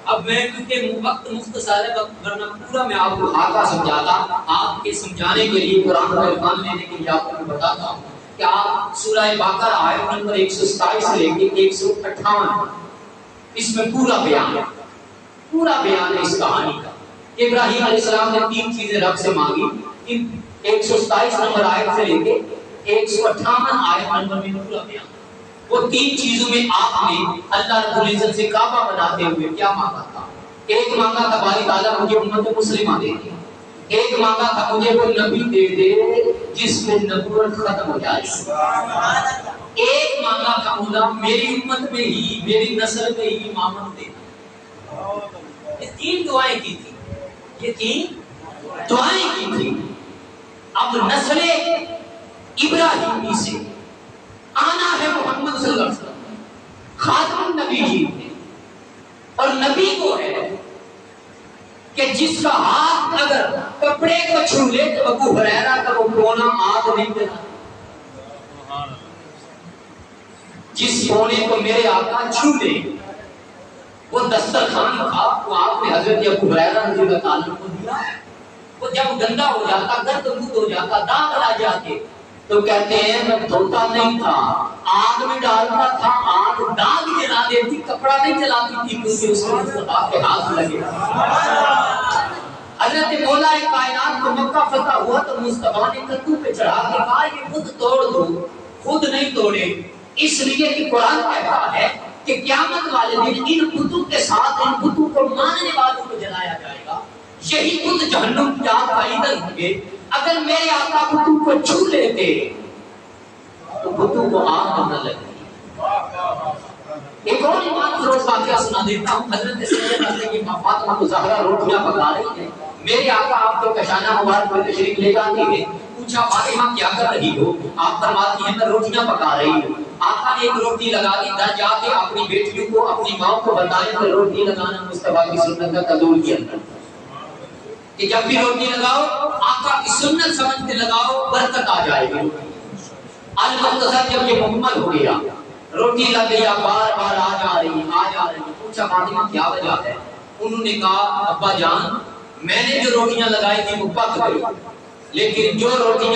اب میں کیونکہ وقت مختصر ہے، ورنہ پورا میں آپ کو خاکہ سمجھاتا، آپ کے سمجھانے کے لیے قرآن کا الفاظ لینے کے لیے آپ کو بتاتا ہوں کہ آپ سورہ بقرہ آیت نمبر 127 سے لے کے 158، اس میں پورا بیان ہے اس کہانی کا۔ ابراہیم علیہ السلام نے 3 چیزیں رب سے مانگی، ان 127 نمبر آیت سے لے کے 158 آیت نمبر میں پورا بیان۔ وہ 3 چیزوں میں آپ نے اللہ رب العزت سے کعبہ بناتے ہوئے کیا مانگا تھا؟ ایک مانگا تھا باری تعالیٰ مجھے امت مسلمہ دے دے، ایک مانگا تھا مجھے وہ نبی دے دے جس میں نبوت ختم ہو جائے، ایک مانگا تھا مولا میری امت میں ہی، میری نسل میں ہی امامت دے۔ یہ 3 دعائیں کی تھی، یہ 3 دعائیں کی تھی۔ اب نسل ابراہیمی سے آنا ہے محمد صلی اللہ علیہ وسلم، خاتم النبی جی، اور نبی کو ہے کہ جس کا ہاتھ اگر کپڑے کو چھو لے تو ابو ہریرہ کا وہ کونا آگ نہیں دینا، جس کونے کو میرے آقا چھو لے وہ دسترخوان تھا، وہ آپ نے حضرت ابو ہریرہ رضی اللہ عنہ کو دیا. وہ جب گندا ہو جاتا، گرد گود ہو جاتا، داغ آ جاتے تو کہتے ہیں میں دھوتا نہیں تھا، آگ میں ڈالتا تھا، آگ داغ جلا دیتی، کپڑا نہیں جلاتی تھی کیونکہ اس میں مصطفیٰ کے ہاتھ لگے. حضرت مولا کائنات کو مکہ فتح ہوا تو مصطفیٰ نے کدو پہ چڑھا کے کہا یہ خود توڑ دو، خود نہیں توڑے. اس لیے کہ قرآن کہتا ہے کہ قیامت والے دن ان بتوں کے ساتھ ان بتوں کو ماننے والوں کو جلایا جائے گا. یہی بت جہنم کی آگ کا ایندھن ہوں گے. اگر میرے آقا بتوں کو چھو لیتے تو بتوں کو آگ نہ لگتی. ایک اور ایمان فروز واقعہ سنا دیتا ہوں. حضرت سیدہ فاطمہ زہرا روٹیاں پکا رہی ہیں، میرے آقا آپ کو کشانہ مبارک میں تشریف لے جاتے ہیں. پوچھا فاطمہ کیا کر رہی ہو؟ آپ فرماتی ہیں میں روٹیاں پکا رہی ہوں. آقا نے ایک روٹی لگا دی، در جا کے اپنی بیٹیوں کو اپنی ماں کو بتائیں کہ روٹی لگانا مصطفیٰ کی سنت کا قدور کے اندر کہ جب بھی روٹی لگاؤ آقا کی سنت سمجھ کے لگاؤ، برکت آ جائے گی. المختصر جب یہ مکمل ہو گیا، روٹی لگ گیا، بار بار آ جا رہی. پوچھا فاطمہ کیا وجہ ہے؟ انہوں نے کہا ابا جان میں نے جو روٹیاں لگائی تھی وہ پک گئی، لیکن جو روٹی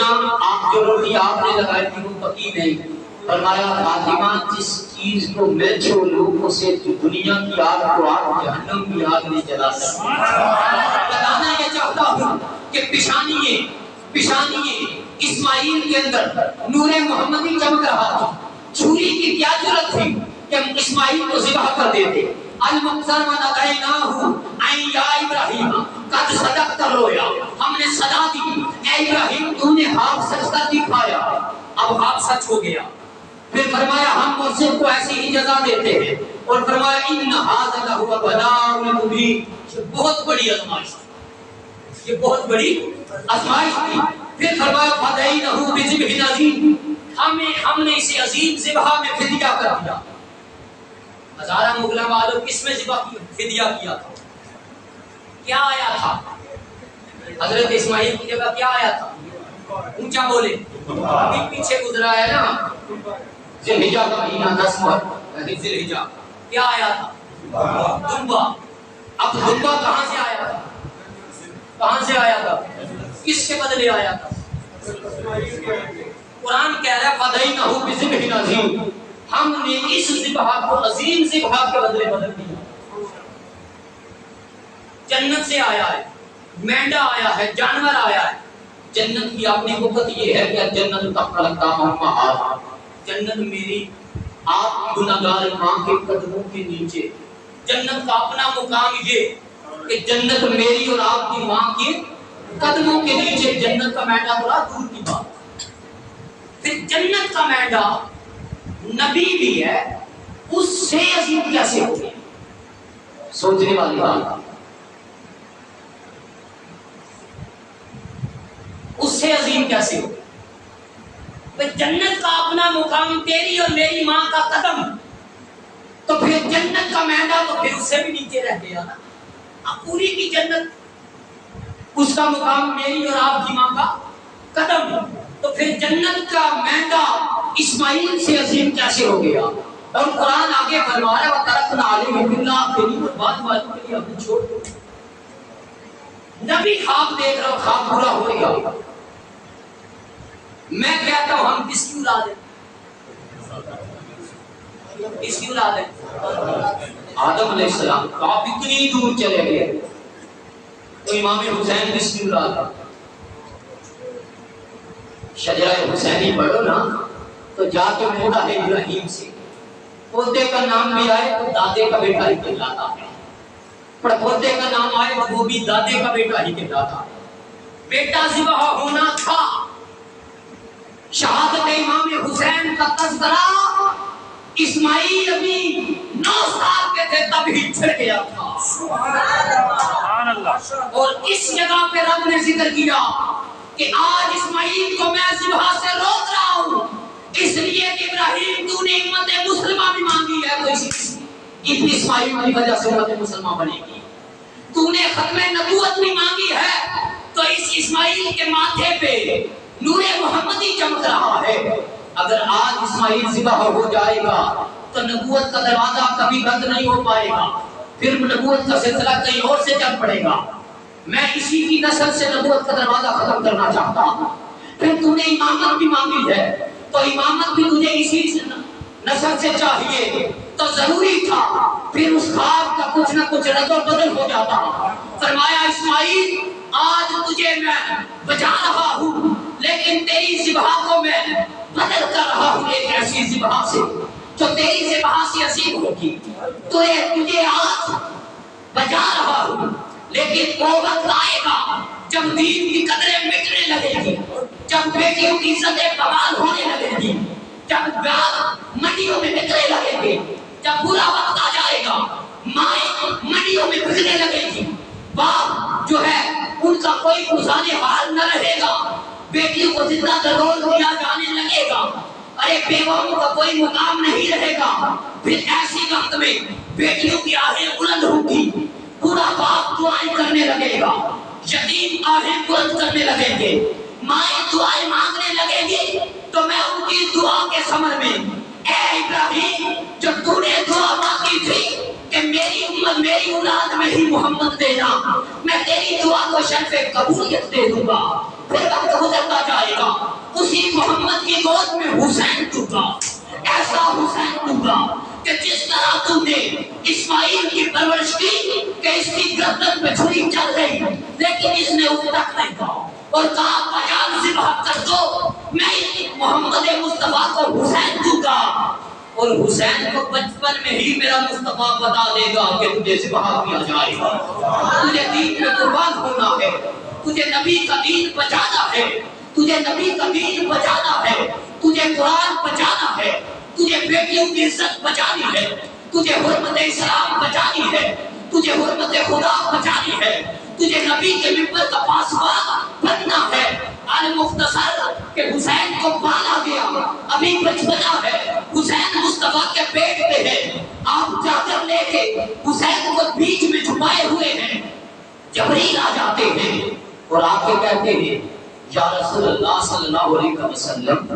آپ نے لگائی تھی وہ پکی نہیں. فرمایا فاطمہ جس چیز کو میں چھوڑوں اسے دنیا کی آگ کو آگ جہنم کی آگ نہیں جلا سکتی. بتانا یہ چاہتا ہوں کہ پیشانی اسماعیل کے اندر نور محمدی چمک رہا تھا. چھری کی کیا ضرورت تھی کہ ہم اسماعیل کو ذبح کر دیتے. المقصر ونادیناہ اے یا ابراہیم قد صدقت الرؤیا، ہم نے صدا دی اے ابراہیم تو نے خواب سچ کر دکھایا، اب خواب سچ ہو گیا. پھر فرمایا ہم مرسل کو ایسی ہی جزا دیتے ہیں، اور فرمایا ان ھذا لہو بلاء مبین. یہ بہت بڑی آزمائش تھی، یہ بہت بڑی آزمائش تھی. پھر فرمایا فدینہ بذبح عظیم، ہم نے اسے عظیم ذبح میں فدیہ کر دیا. ہزارہ مغلہ والوں کس میں ذبح فدیہ کیا تھا؟ کیا آیا تھا؟ حضرت اسماعیل کی جگہ کیا آیا تھا؟ اونچا بولے، ابھی پیچھے گزرا ہے نا ذوالحجہ کا مہینہ 10 ذوالحجہ، کیا آیا تھا؟ دمبا. اب دمبا کہاں سے آیا تھا؟ کہاں سے آیا تھا؟ کس کے بدلے آیا تھا؟ قرآن کہہ رہا ہے فدینہ بذبح عظیم، ہم نے اس ذبح کو عظیم ذبح کے بدلے بدل دیا. جنت سے آیا ہے، مینڈا آیا ہے، جانور آیا ہے. جنت کی اپنی وقت یہ ہے کہ جنت تک لگتا ہوں، جنت میری آپ کی گناہگار ماں کے قدموں کے نیچے. جنت کا اپنا مقام یہ کہ جنت میری اور آپ کی ماں کے قدموں کے نیچے. جنت کا مینڈا بڑا دور کی بات. پھر جنت کا مینڈا نبی بھی ہے، اس سے عظیم کیسے ہو گیا؟ سوچنے والی بات. اس سے عظیم کیسے ہو؟ جنت کا اپنا مقام تیری اور میری ماں کا قدم، تو پھر جنت کا مینڈا تو پھر اس سے بھی نیچے رہ گیا نا. اب پوری کی جنت اس کا مقام میری اور آپ کی ماں کا قدم، تو پھر جنت کا مینڈا اسماعیل سے عظیم کیسے ہو گیا؟ اور قرآن آگے فرما رہا ہے وَتَرَكْنَا عَلَيْهِ فِي الْآخِرِينَ، اور بعد والوں کے لیے اپنے چھوڑ دو. نبی خواب دیکھ رہا، خواب پورا ہو گیا. میں کہتا ہوں ہم کس کی اولاد ہیں؟ کس کی اولاد ہیں؟ آدم علیہ السلام. آپ اتنی دور چلے گئے تو امام حسین کس کی اولاد ہے؟ شجرہ حسینی پڑھو نا تو جا کے مولا ہے ابراہیم سے، پوتے کا نام بھی آئے تو دادے کا بیٹا ہی کہلاتا ہے، پڑپوتے کا نام آئے تو وہ بھی دادے کا بیٹا ہی کہلاتا ہے. بیٹا ذبح ہونا تھا. شہادت امام حسین کا تذکرہ اسماعیل ابھی 9 سال کے تھے تب ہی چھڑ گیا تھا. سبحان اللہ. اور اس جگہ پہ رب نے ذکر کیا کہ آج اسماعیل کو میں ذبح سے روک رہا ہوں اس لیے کہ ابراہیم تو نے امت مسلمہ بھی مانگی ہے تو اس اسماعیل کی وجہ سے امت مسلمہ بنے گی. تو نے ختم نبوت بھی مانگی ہے تو اس اسماعیل کے ماتھے پہ نور محمدی چمک رہا ہے. اگر آج اسماعیل ذبح ہو جائے گا تو نبوت کا دروازہ کبھی بند نہیں ہو پائے گا. پھر نبوت کا سلسلہ کہیں اور سے چل پڑے گا. میں اسی کی نسل سے نبوت کا دروازہ ختم کرنا چاہتا ہوں. پھر تم نے امامت بھی مانگی ہے تو امامت بھی تجھے اسی نسل سے چاہیے تو ضروری تھا پھر اس خواب کا کچھ نہ کچھ رد و بدل ہو جاتا. فرمایا اسماعیل آج تجھے میں بچا رہا ہوں لیکن تیری ذبح کو میں بدل کر رہا ہوں ایک ایسی ذبح سے جو تیری ذبح سے عظیم ہوگی. تجھے آج بچا رہا ہوں لیکن وہ وقت آئے گا جب دین کی قدریں مٹنے لگے گی, جب بیٹیوں کی عزتیں بحال ہونے لگے گی, جب باغ منڈیوں میں بکنے لگے گے, جب برا وقت آ جائے گا مائیں منڈیوں میں بکنے لگے گی, باپ جو ہے ان کا کوئی گزارے حال نہ رہے گا, بیٹیوں کو زندہ درگور دیا جانے لگے گا, ارے بیواؤں کا کوئی مقام نہیں رہے گا. پھر ایسی وقت میں بیٹیوں کی آہیں بلند ہوں گی, پورا باپ دعائیں کرنے لگے گا, یتیم آہیں بلند کرنے لگیں گے, مائیں دعائیں مانگنے لگیں گی. تو میں ان کی دعا کے ثمر میں اے ابراہیم جو تو نے دعا مانگی تھی کہ میری امت میری اولاد میں ہی محمد دینا, میں تیری دعا کو شرف قبولیت دے دوں گا. پھر وقت گزرتا جائے گا اسی محمد کی گود میں حسین چکا, ایسا حسین چکا کہ جس طرح تم نے اسماعیل کی پرورش کی کہ اس کی گردن پہ چھری چل رہی لیکن اس نے اس تک نہیں کہا اور کہا بجان ذبح کر دو, میں محمد مصطفیٰ کو حسین چکا. اور حسین کو بچپن میں ہی میرا مصطفیٰ بتا دے گا کہ تجھے ذبح کیا جائے گا, تجھے دین میں قربان ہونا ہے, تجھے نبی کا دین بچانا ہے, تجھے نبی کا دین بچانا ہے, تجھے قرآن بچانا ہے, تجھے بیٹیوں کی عزت بچانی ہے, تجھے حرمت اسلام بچانی ہے, تجھے حرمت خدا بچانی ہے, تجھے نبی کے ممبر کا پاسبان بننا ہے. مختصر کہ حسین کو پالا گیا, ابھی بچپنا ہے, حسین مصطفیٰ کے پیٹ پہ ہے, آپ چادر لے کے حسین کو بیچ میں چھپائے ہوئے ہیں. جبریل آ جاتے ہیں اور آ کے کہتے ہیں یا رسول اللہ صلی اللہ علیہ وسلم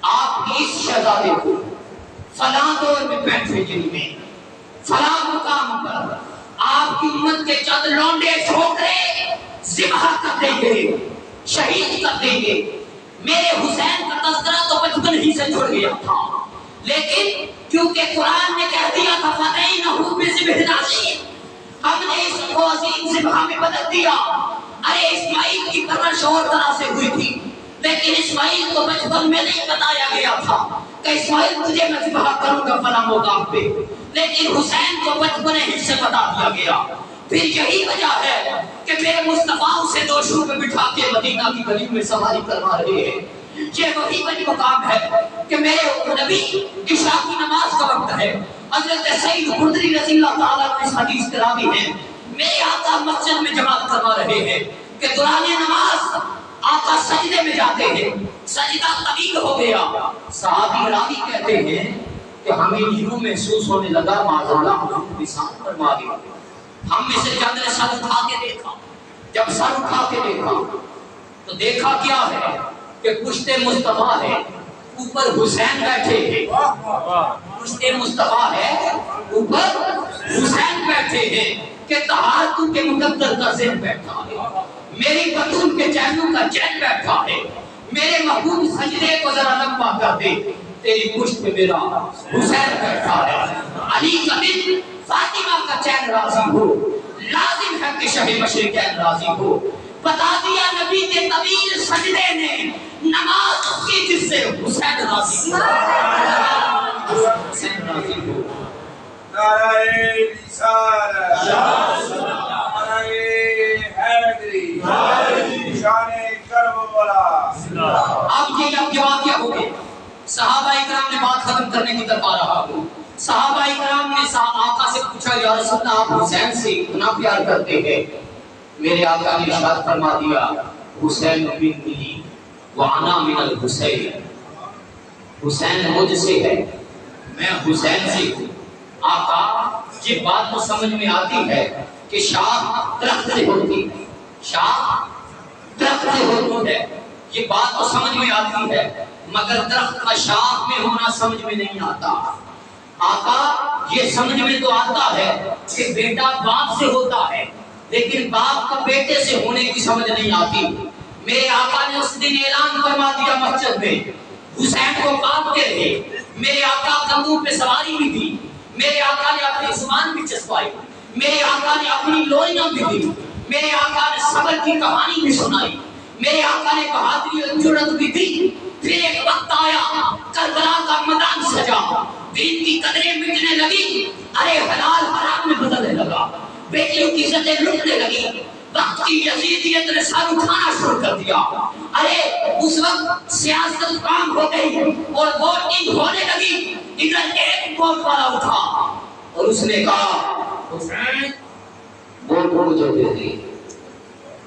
آپ اس شہزادے کو فلاں دور میں بیٹھے جن میں فلاں مقام پر آپ کی امت کے چند لونڈے چھوکرے ذبح کر دیں گے, شہید کر دیں گے. میرے حسین کا تذکرہ تو بچپن ہی سے چھوڑ گیا تھا لیکن کیونکہ قرآن نے کہہ دیا تھا فَدَيْنَهُ بِذِبْحٍ عَظِيمٍ, ہم نے اس کو عظیم ذبح میں بدل دیا. ارے اسماعیل کی پرورش اور طرح سے ہوئی تھی لیکن اسماعیل کو بچپن میں نہیں بتایا گیا تھا کہ اسماعیل تجھے میں ذبح کروں گا فلاں مقام پہ, لیکن حسین کو بچپن ہی سے بتا دیا گیا. پھر یہی وجہ ہے کہ میرے مصطفیٰ اسے دوشوں پہ بٹھا کے مدینہ کی گلی میں سواری کروا رہے ہیں. یہ وہی وجہ مقام ہے کہ میرے نبی عشاء کی نماز کا وقت ہے. حضرت سعید خدری رضی اللہ تعالیٰ نے اس حدیث کے راوی ہیں, میرے آقا مسجد میں جماعت کروا رہے ہیں کہ دوران نماز آقا سجدے میں جاتے ہیں, سجدہ طویل ہو گیا. صحابی راوی کہتے ہیں کہ ہمیں یوں محسوس ہونے لگا معاذ اللہ ہم کو بسان فرما دیا. ہم میں سے چند نے سر اٹھا کے دیکھا, جب سر اٹھا کے دیکھا تو دیکھا کیا ہے کہ پشت مصطفیٰ ہے, اوپر حسین بیٹھے ہیں. پشت مصطفیٰ ہے, اوپر حسین بیٹھے ہیں کہ طہارتوں کے مقدر کا ذہن بیٹھا ہے, میری بطول کے چینوں کا چین بیٹھا ہے. میرے محبوب سجدے کو ذرا لمبا کر دے, تیری پشت پہ میرا حسین بیٹھا ہے. علی کا دل فاطمہ کا چین راضی ہو, لازم ہے کہ شہ مشرقین راضی ہو. بتا دیا نبی کے طویل سجدے نے نماز کی جس سے حسین راضی ہو, حسین راضی ہو. نعرہ رسالت, نعرہ حیدری, شان کربلا. اب یہ واقعہ ہو گیا. صحابہ اکرام نے بات ختم کرنے کی طرف آ رہا ہوں. صحابہ اکرام نے آقا سے پوچھا یا رسول اللہ آپ حسین سے اتنا پیار کرتے ہیں؟ میرے آقا نے ارشاد فرما دیا حسین منی وانا من الحسین, حسین مجھ سے ہے میں حسین سے ہوں. آقا یہ بات تو سمجھ میں آتی ہے کہ شاخ درخت سے ہوتی ہے, شاخ درخت سے ہوتی ہے, یہ بات تو سمجھ میں آتی ہے, مگر درخت کا شاخ میں ہونا سمجھ میں نہیں آتا. آقا یہ سمجھ میں تو آتا ہے کہ بیٹا باپ سے ہوتا ہے، لیکن باپ کا بیٹے سے ہونے کی سمجھ نہیں آتی۔ میرے آقا نے اس دن اعلان فرما دیا مسجد میں، حسین کو کاٹتے رہے۔ میرے آقا کندھوں پہ سواری بھی دی، میرے آقا نے اپنی زبان بھی چسپائی، میرے آقا نے اپنی لوریاں بھی دی، میرے آقا نے صبر کی کہانی بھی سنائی، میرے آقا نے بہادری اور جرأت بھی دی۔ پھر ایک وقت آیا، کربلا کا میدان سجا، دین کی قدریں مٹنے لگی، ارے حلال حرام میں بدلنے لگا، بیٹیوں کی عزتیں لٹنے لگی، وقت کی یزیدیت نے سر اٹھانا شروع کر دیا۔ ارے اس وقت سیاست کام ہو گئی اور ووٹنگ ہونے لگی۔ ادھر ایک ووٹ والا اٹھا اور اس نے کہا حسین ووٹ مجھے دے دے،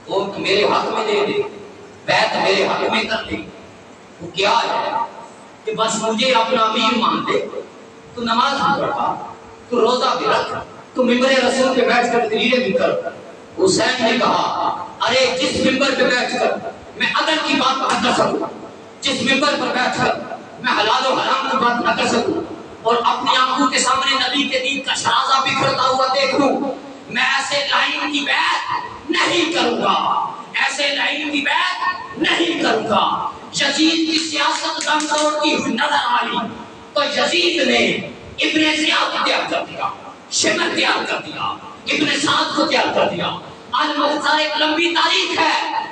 ووٹ میرے حق میں دے دے، بیعت میرے حق میں کر دے۔ وہ کیا ہے کہ بس مجھے اپنا امیر مان دے، تو نماز بھی پڑھا، تو روزہ بھی رکھ، تو ممبر رسول پہ بیٹھ کر تقریریں بھی کر۔ حسین نے کہا ارے جس ممبر پہ بیٹھ کر میں عدل کی بات نہ کر سکوں، جس ممبر پر بیٹھ کر میں حلال و حرام کی بات نہ کر سکوں اور اپنی آنکھوں کے سامنے نبی کے دین کا شرازہ بکھرتا ہوا دیکھوں، میں ایسے لائن کی بیعت نہیں کروں گا، ایسے لائن کی بیعت نہیں کروں گا۔ یزید کی سیاست دم توڑتی ہوئی نظر آئی تو یزید نے ابن زیاد کو تیار کر دیا، شمر تیار کر دیا، ابن سعد کو تیار کر دیا۔ المختار ایک لمبی تاریخ ہے۔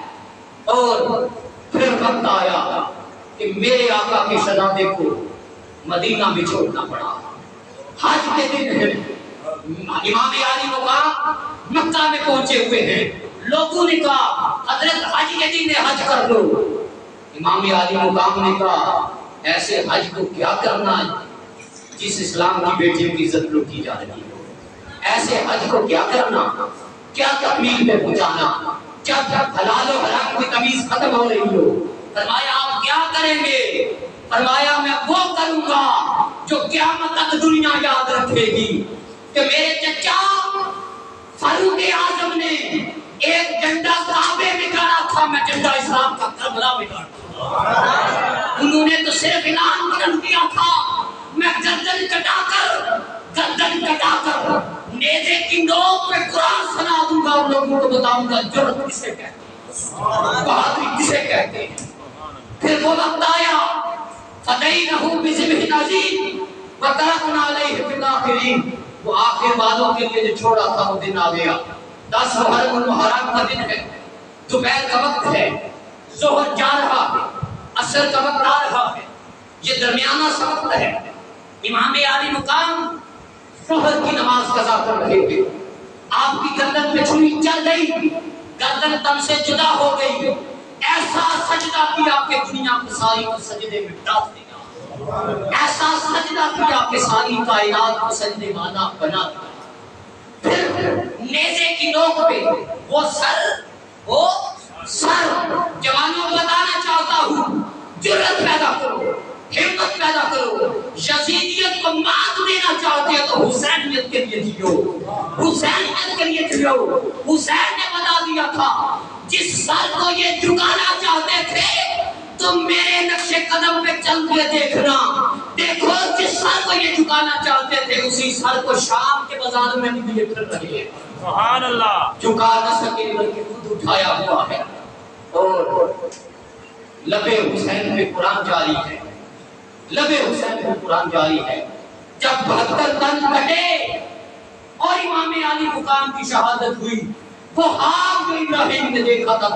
اور پھر وقت آیا کہ میرے آقا کی شہزادے کو مدینہ میں چھوڑنا پڑا۔ حج کے دن ہے، امام علی مقام مکہ میں پہنچے ہوئے ہیں، لوگوں نے کہا حضرت حج کے دن حج کر لو۔ امام علی مقام نے کہا ایسے حج کو کیا کرنا ہے جس اسلام کی بیٹیوں کی عزت لوٹی جا رہی ہو، ایسے حج کو کیا کرنا، کیا تکمیل پہ پہنچانا، کیا حلال و حرام کی تمیز ختم ہو رہی ہو۔ فرمایا آپ کیا کریں گے؟ فرمایا میں وہ کروں گا جو قیامت تک دنیا یاد رکھے گی کہ میرے چچا فاروق اعظم نے ایک جھنڈا کعبے میں گاڑا تھا، میں جھنڈا اسلام کا کربلا میں گاڑا۔ انہوں نے تو صرف اعلان بلند کیا تھا، میں گردن کٹا کر نیزے کی نوک پہ قرآن سنا دوں گا اور لوگوں کو بتاؤں گا جرأت کسے کہتے ہیں، بہادری کسے کہتے ہیں۔ پھر وہ وقت آیا فدینہ بذبح عظیم وترکنا علیہ فی الآخرین، وہ آخر والوں کے لیے جو چھوڑا تھا وہ دن آ گیا۔ 10 محرم المحرم کا دن ہے، دوپہر کا وقت ہے، ظہر جا رہا ہے، عصر کا وقت آ رہا ہے، یہ درمیانہ سا وقت ہے۔ امام علی مقام ظہر کی نماز قضا کر رہے تھے، آپ کی گردن پہ چھری چل گئی، گردن تن سے جدا ہو گئی، ایسا سجدہ کیا کہ دنیا کو ساری کو سجدے میں ڈال دیا، ایسا سجدہ کیا کہ ساری کائنات کو سجدے والا بنا دیا۔ پھر نیزے کی نوک پہ وہ سر جوانوں کو بتانا چاہتا ہوں جرأت پیدا کرو، ہمت پیدا کرو، یزیدیت کو مات دینا چاہتے ہو تو حسینیت کے لیے جیو، حسینیت کے لیے جیو۔ حسین نے بتا دیا تھا جس سر کو یہ جھکانا چاہتے تھے تم میرے نقش قدم پہ چل کے دیکھنا، دیکھو جس سر کو یہ جھکانا چاہتے تھے اسی سر کو شام کے بازار میں بھی لیے پھر رہے ہیں۔ سبحان اللہ، جھکا نہ سکے بلکہ خود اٹھایا ہوا ہے۔ اور لبے حسین پہ قرآن جاری ہے، لبے حسین پہ قرآن جاری ہے۔ جب 72 تن کٹے اور امام علی مقام کی شہادت ہوئی، وہ خواب جو ابراہیم نے دیکھا تھا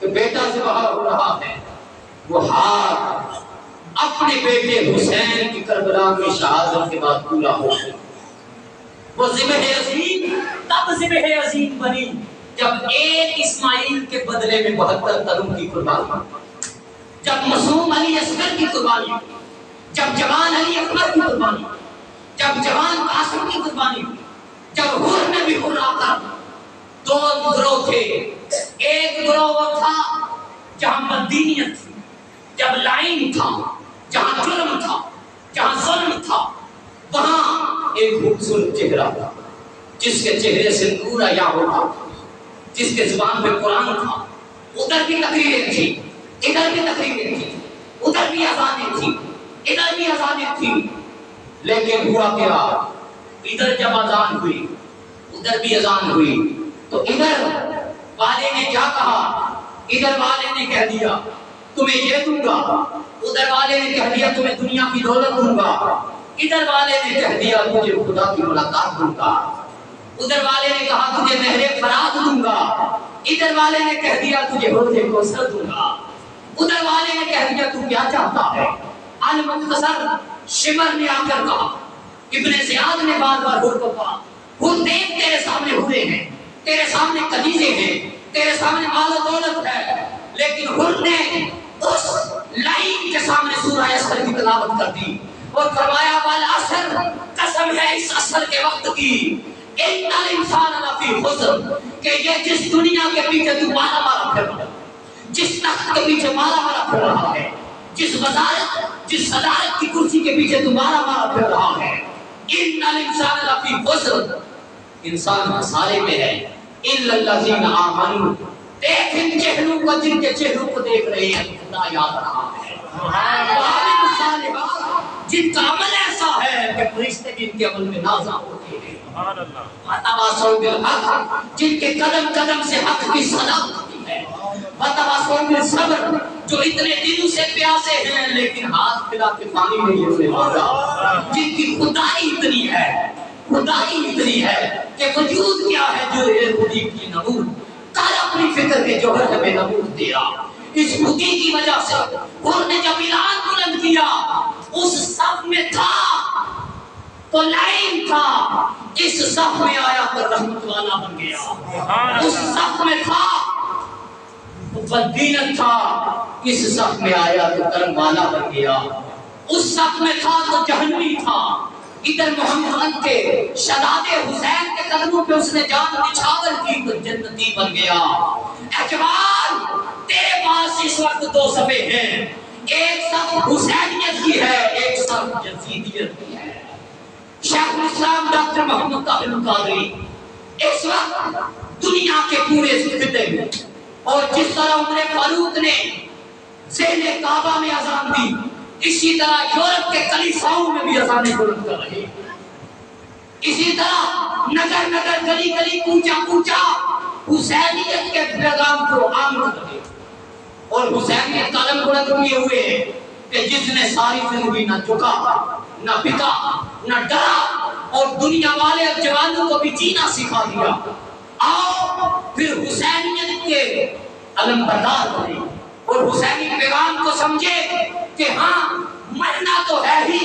کہ بیٹا ذبح ہو رہا ہے، وہ خواب اپنے بیٹے حسین کی کربلا میں شہادت کے بعد پورا ہو گیا۔ وہ ذبح عظیم تب ذبح عظیم بنی جب ایک اسماعیل کے بدلے میں 72 تنوں کی قربانی، جب معصوم علی اصغر کی قربانی، جب جوان علی اکبر کی قربانی، جب جوان قاسم کی قربانی، جب حر میں بھی حر آتا۔ 2 گروہ تھے، ایک گروہ وہ تھا جہاں مدینیت تھی، جب لائن تھا، جہاں جرم تھا، جہاں ظلم تھا، وہاں ایک خوبصورت چہرہ تھا جس کے چہرے سے نور عیا ہوتا، جس کے زبان پہ قرآن تھا۔ ادھر بھی تقریریں تھی، ادھر بھی تقریریں تھی، ادھر بھی اذانیں تھی، ادھر بھی اذانیں تھی، لیکن ہوا کیا، ادھر جب اذان ہوئی ادھر بھی اذان ہوئی تو ادھر والے نے کیا کہا، ادھر والے نے کہہ دیا تمہیں یہ دوں گا، ادھر والے نے کہہ دیا تمہیں دنیا کی دولت دوں گا، ادھر والے نے کہہ دیا تجھے خدا کی ملاقات دوں گا، ادھر والے نے کہا تجھے نہر فرات دوں گا، ادھر والے نے کہہ دیا تجھے حوض کوثر دوں گا، ادھر والے نے کہہ دیا تو کیا چاہتا ہے۔ المختصر شمر نے آ کر کہا، ابن زیاد نے بار بار حور کو کہا، حور دیکھ تیرے سامنے ہوئے ہیں، تیرے سامنے کنیزیں ہیں، تیرے سامنے مال و دولت ہے، لیکن حور نے اس لائن کے سامنے سورہ عصر کی تلاوت کر دی اور فرمایا والعصر، قسم ہے اس عصر کے وقت کی، ان الانسان لفی خسر، کہ یہ جس دنیا کے پیچھے تو مارا مارا پھر رہا ہے، جس تخت کے پیچھے مارا مارا پھر رہا ہے، جس وزارت جس صدارت کی کرسی کے پیچھے تو مارا مارا پھر رہا ہے، ان الانسان لفی خسر، انسان خسارے میں ہے، الا الذین آمنوا، دیکھ ان چہروں کو، جن کے چہروں کو دیکھ رہے ہیں کتنا یاد رہا ہے، وعملوا الصالحات، جن کا عمل ایسا ہے کہ فرشتے جن کے عمل میں نازا ہوتے ہیں، وتواصوا بالحق، جن کے قدم قدم سے حق کی صدا ہوتی ہے، وتواصوا بالصبر، جو اتنے دنوں سے پیاسے ہیں لیکن ہاتھ پھیلا کے پانی نہیں ہونے والا، جن کی خدائی اتنی ہے، خدائی اتنی ہے کہ وجود کیا ہے جو ہے خودی کی نمود، کل اپنی فکر کے جوہر ہمیں نمود دیا، اس خودی کی وجہ سے انہوں نے جب اعلان بلند کیا، اس صف میں تھا تو لائن تھا، اس صف میں آیا تو رحمت والا بن گیا، اس صف میں تھا تو بدینت تھا، اس صف میں آیا تو کرم والا بن گیا، اس صف میں تھا تو جہنمی تھا، ادھر محمد کے شداد حسین کے قدموں پہ اس نے جان نچھاور کی تو جنتی بن گیا۔ اجوال تیرے پاس اس وقت دو صفے ہیں، ایک صف حسینیت کی ہے، ایک صف یزیدیت کی ہے۔ شیخ الاسلام ڈاکٹر محمد طاہر القادری اس وقت دنیا کے پورے خطے میں، اور جس طرح عمر فاروق نے ذہن کعبہ میں اذان دی، اسی طرح یورپ کے کلیساؤں میں بھی اذانیں بلند کر رہے ہیں، اسی طرح نگر نگر گلی گلی کوچا کوچا حسینیت کے پیغام کو عام کر رہے ہیں، اور حسینیت کا علم بلند کیے ہوئے ہیں کہ جس نے ساری زندگی نہ جھکا نہ بکا نہ ڈرا، اور دنیا والے جوانوں کو بھی جینا سکھا دیا، آؤ پھر حسینیت کے علم بردار بنے اور حسینی پیغام کو سمجھے کہ ہاں مرنا تو ہے ہی،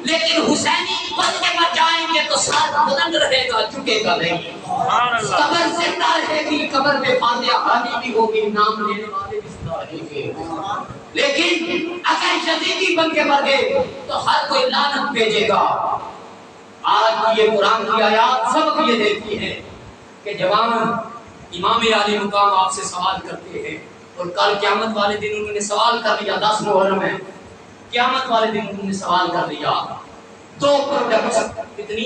لیکن حسینی بن کے مر جائیں گے تو ساتھ بلند رہے گا، جھکے گا نہیں، قبر زندہ رہے گی، قبر میں فاتحہ خوانی بھی ہوگی، نام لینے والے بھی زندہ رہیں گے، لیکن اگر یزیدی بن کے مر گئے تو ہر کوئی لعنت بھیجے گا۔ آج یہ قرآن کی آیات سبق یہ دیتی ہے کہ جوان امام عالی مقام آپ سے سوال کرتے ہیں، اور کل قیامت والے دن انہوں نے سوال کر لیا، 10 محرم ہے، قیامت والے دن انہوں نے سوال کر لیا، دو پروڈکٹ، کتنی؟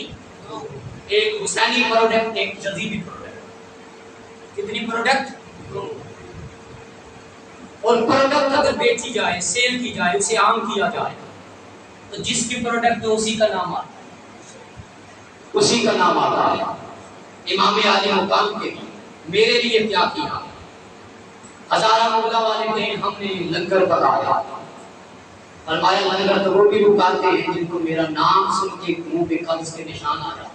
ایک حسینی پروڈکٹ، ایک یزیدی پروڈکٹ، کتنی پروڈکٹ؟ اور پروڈکٹ اگر بیچی جائے، سیل کی جائے، اسے عام کیا جائے تو جس کی پروڈکٹ ہے اسی کا نام آتا ہے، اسی کا نام آتا ہے۔ امام عالی مقام کے لیے میرے لیے کیا کیا؟ ہزارہ مولا والے نے ہم نے لنگر پکایا، فرمایا لنگر تو وہ بھی پکاتے ہیں جن کو میرا نام سن کے منہ پہ قبض کے نشان آ جاتا،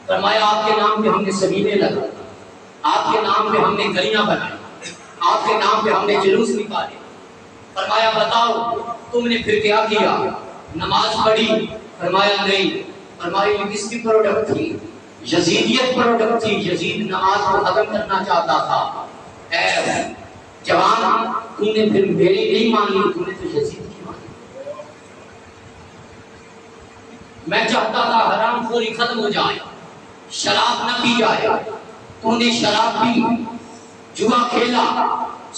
فرمایا آپ کے نام پہ ہم نے سبیلے لگائے، آپ کے نام پہ ہم نے گلیاں بنائی، آپ کے نام پہ ہم نے جلوس نکالے، فرمایا بتاؤ تم نے پھر کیا کیا؟ نماز پڑھی؟ فرمایا نہیں، فرمایا یہ کس کی پروڈکٹ تھی؟ یزیدیت پروڈکٹ تھی، یزید نماز کو ختم کرنا چاہتا تھا۔ اے جوان تم نے پھر میری نہیں مانی، تم نے تو یزید کی مانی۔ میں چاہتا تھا حرام خوری ختم ہو جائے، شراب نہ پی جائے، تو نے شراب پی، جوا کھیلا،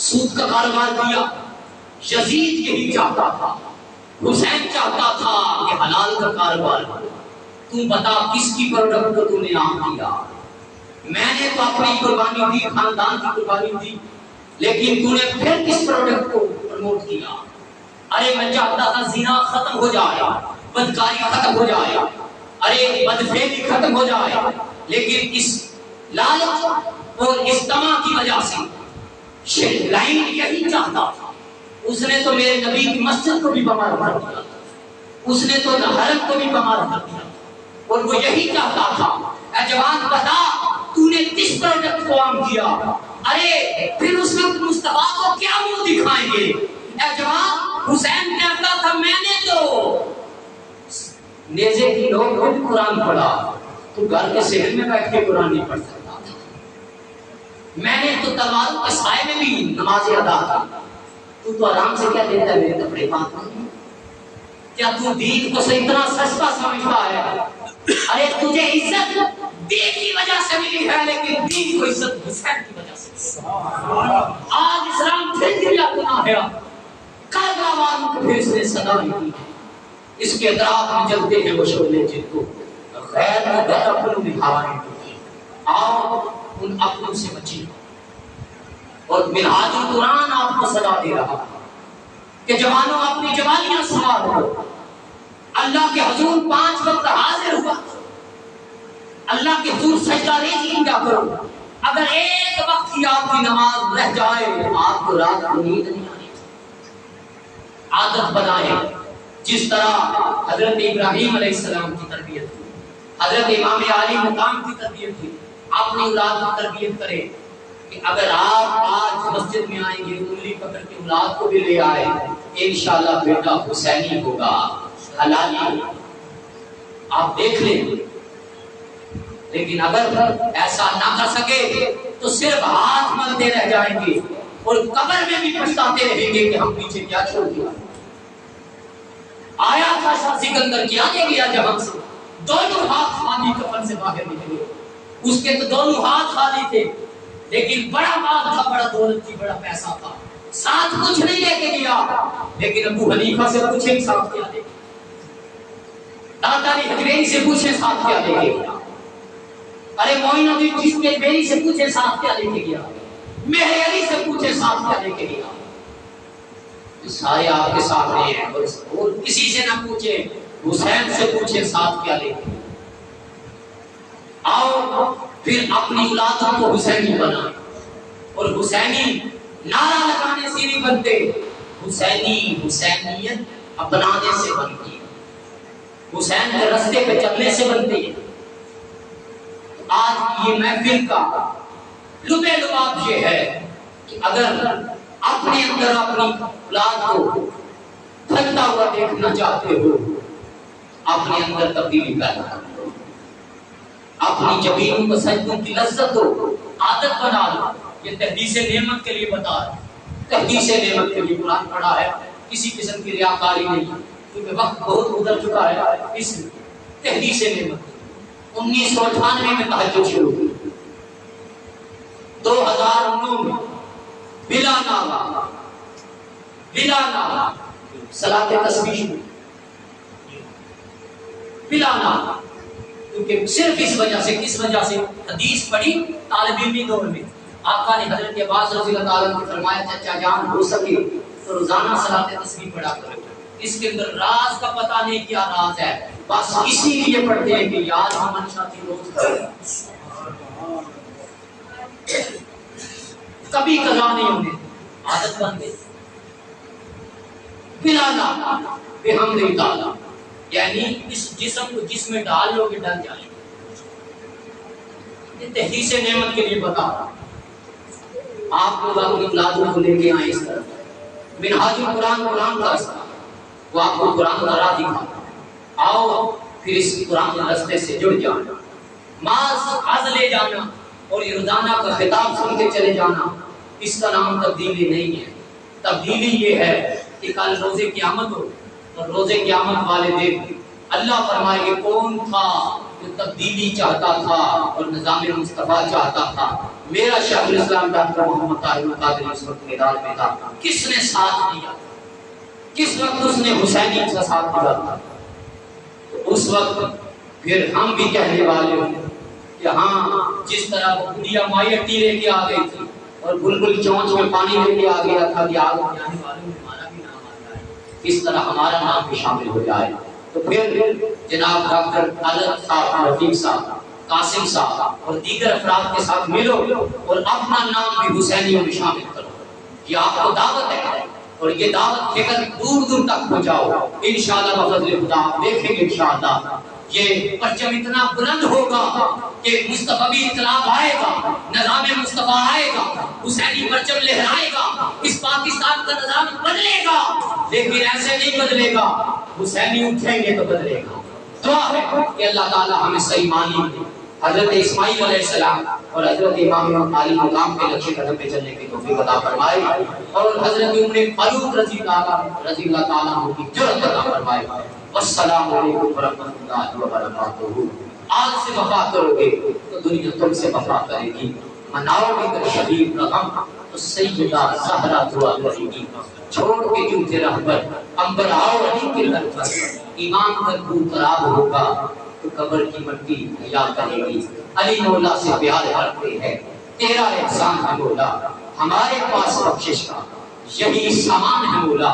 سود کا کاروبار کیا۔ یزید یہی چاہتا تھا، حسین چاہتا تھا کہ حلال کا کاروبار کرو۔ تم بتا کس کی پروڈکٹ کو تم نے عام کیا؟ میں نے تو اپنی قربانی دی، خاندان کی قربانی دی، لیکن تو نے پھر کس پروڈکٹ کو پروموٹ کیا؟ ارے میں چاہتا تھا زنا ختم ہو جائے، بدکاری ختم ہو جائے، ارے بدفعلی ختم ہو جائے، لیکن اس لالچ اور اس طمع کی وجہ سے لائن یہی چاہتا تھا۔ اس نے تو میرے نبی کی مسجد کو بھی بمار کر دیا، اس نے تو حرم کو بھی بمار کر دیا، اور وہ یہی چاہتا تھا اے جوان بتا تو نے کس پروڈکٹ کو عام کیا، ارے پھر اس وقت مصطفیٰ کو کیا منہ دکھائیں گے؟ اے جوان حسین کہتا تھا میں نے تو نیزے کی نوک پہ قرآن پڑھا، تو گھر کے صحن میں بیٹھ کے قرآن نہیں پڑھ سکتا تھا، میں نے تو تلواروں کے سائے میں بھی نمازیں ادا کی، تو آرام سے کیا دیتا ہے میرے کپڑے پاک؟ کیا تو دین کو سے اتنا سستا سمجھتا ہے؟ ارے تجھے عزت دین کی وجہ سے ملی ہے، لیکن دین کو عزت حسین کی وجہ سے۔ آج اسلام پھر گریا گناہ ہے، کربلا والوں کو پھر اس نے صدا دی، اس کے اطراف میں جلتے ہیں وہ شعلے جن کو غیر غیر اپنوں میں ہوائیں ڈوبی، آؤ ان اپنوں سے بچی۔ اور منہاج القرآن آپ کو صدا دے رہا کہ جوانوں اپنی جوانیاں سنبھالو، اللہ کے حضور 5 وقت حاضر ہوا، اللہ کے حضور سجدہ ریزی کیا کرو، اگر ایک وقت کی آپ کی نماز رہ جائے تو آپ کو رات کو نیند نہیں آنی۔ عادت بنائیں جس طرح حضرت ابراہیم علیہ السلام کی تربیت تھی، حضرت امام علی مقام کی تربیت تھی، اپنی اولاد کی تربیت کرے کہ اگر آپ آج مسجد میں آئیں گے انگلی پکڑ کے اولاد کو بھی لے آئے، انشاءاللہ بیٹا حسینی ہوگا، حلالی آپ دیکھ لیں۔ لیکن اگر ایسا نہ کر سکے تو صرف ہاتھ ملتے رہ جائیں گے اور قبر میں بھی پچھتاتے رہیں گے کہ ہم پیچھے کیا چھوڑ دیا۔ آیا تھا شاہ سکندر، کیا دے گیا جہاں سے، دونوں ہاتھ خالی کفن سے باہر نکلے، اس کے تو دونوں ہاتھ خالی تھے، لیکن بڑا مال تھا، بڑا دولت تھی، بڑا پیسہ تھا، ساتھ کچھ نہیں لے کے گیا۔ لیکن ابو حنیفہ سے پوچھیں ساتھ کیا دے گا، دادا علی حجویری سے پوچھیں ساتھ کیا دے گا، ارے معین الدین چشتیری سے پوچھیں ساتھ کیا لے کے گیا، مہر علی سے پوچھیں ساتھ کیا لے کے گیا، سارے آپ کے سامنے ہیں، اور کسی سے نہ پوچھیں، حسین سے پوچھیں ساتھ کیا لے کے۔ آؤ پھر اپنی اولادوں کو حسینی بنائیں، اور حسینی نعرہ لگانے سے نہیں بنتے، حسینی حسینیت اپنانے سے بنتی ہے، حسین کے راستے پہ چلنے سے بنتی ہے۔ آج یہ محفل کا لبے لباب یہ ہے کہ اگر اپنے اندر اپنی اولاد کو پھلتا ہوا دیکھنا چاہتے ہو، اپنے اندر تبدیلی پیدا کرو، اپنی جبینوں کو سجدوں کی لذت ہو، عادت بنا لو۔ یہ تحدیث نعمت کے لیے بتا رہا ہے، تحدیث نعمت کے لیے قرآن پڑھا ہے، کسی قسم کی ریاکاری نہیں، کیونکہ وقت بہت گزر چکا ہے، اس لیے تحدیث نعمت 1998 میں تہجد شروع ہوئی، 2009 میں بلا نام صلاۃ تسبیح شروع، بلا نام، کیونکہ صرف اس وجہ سے، کس وجہ سے حدیث پڑھی طالب علمی دور میں، آقا نے حضرت عباس رضی اللہ تعالیٰ عنہ کو فرمایا چچا جان ہو سکے تو روزانہ صلاۃ تسبیح پڑھا کرو۔ اس کے اندر راز کا پتہ نہیں کیا راز ہے، بس اسی لیے پڑھتے ہیں کہ یاد ہم منشا تھی روز کریں، کبھی قضا نہیں ہونے، عادت بن گئی۔ بلانا بحمد تعالیٰ، یعنی اس جسم کو جس میں ڈال لو گے ڈل جائے۔ یہ تحدیث نعمت کے لیے بتا رہا، آپ لوگ اپنی اولادوں کو لے کے آئیں اس طرح، منہاج القرآن قرآن کا راستہ، وہ آپ کو قرآن کا راہ دکھا، آؤ پھر اس قرآن کے راستے سے جڑ جانا، ماذ لے جانا اور یہ روزانہ کا خطاب سن کے چلے جانا، اس کا نام تبدیلی نہیں ہے۔ تبدیلی یہ ہے کہ کل روز قیامت ہو اور روز قیامت والے دن اللہ فرمائے کہ کون تھا جو تبدیلی چاہتا تھا اور نظام مصطفیٰ چاہتا تھا؟ میرا شیخ الاسلام ڈاکٹر محمد طاہر القادری اس وقت میدان میں تھا، کس نے ساتھ دیا؟ کس وقت اس نے حسینی کا ساتھ دیا تھا؟ اس وقت پھر ہم بھی کہنے والے ہوں کہ ہاں جس طرح بلبلیا مائیٹی لے کے آ گئی تھی اور بلبل چونچ میں پانی لے کے آ گیا تھا کہ آگ میں جانے والوں میں ہمارا بھی نام آتا ہے، اس طرح ہمارا نام بھی شامل ہو جائے. تو پھر جناب ڈاکٹر عالم صاحب، رفیق صاحب، قاسم صاحب اور دیگر افراد کے ساتھ ملو اور اپنا نام بھی حسینیوں میں شامل کرو. یہ آپ کو دعوت ہے اور یہ دعوت لے کر دور دور تک پہنچاؤ. انشاءاللہ بفضل خدا آپ دیکھیں گے انشاءاللہ یہ پرچم اتنا بلند ہوگا کہ مصطفی انقلاب آئے گا، نظام مصطفیٰ آئے گا، حسینی پرچم لہرائے گا، اس پاکستان کا نظام بدلے گا. لیکن ایسے نہیں بدلے گا، حسینی اٹھیں گے تو بدلے گا. دعا ہے کہ اللہ تعالی ہمیں صحیح معنی حضرت اسماعیل علیہ السلام اور حضرت امام علی مقام کے نقشے قدم پہ چلنے کی توفیق عطا فرمائے اور حضرت عمر فاروق رضی اللہ تعالیٰ عنہ کی جرأت عطا فرمائے. والسلام علیکم ورحمۃ اللہ وبرکاتہ. آج سے وفا کرو گے تو دنیا تم سے وفا کرے گی. مناؤ گے تو شدید رقم تو سیدہ زہرا دعا کرے گی. چھوڑ کے جوتے رہبر انبر آؤ علی کے در پر. ایمان پر خون خراب ہوگا تو قبر کی مٹی حیا کرے گی. علی مولا سے پیار کرتے ہیں، تیرا احسان ہے مولا، ہمارے پاس بخشش کا یہی سامان ہے مولا.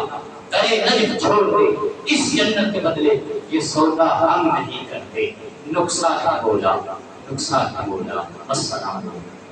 درے نجف چھوڑ دے اس جنت کے بدلے یہ سودا ہم نہیں کرتے. نقصان ہے مولا، نقصان ہے مولا. السلام علیکم.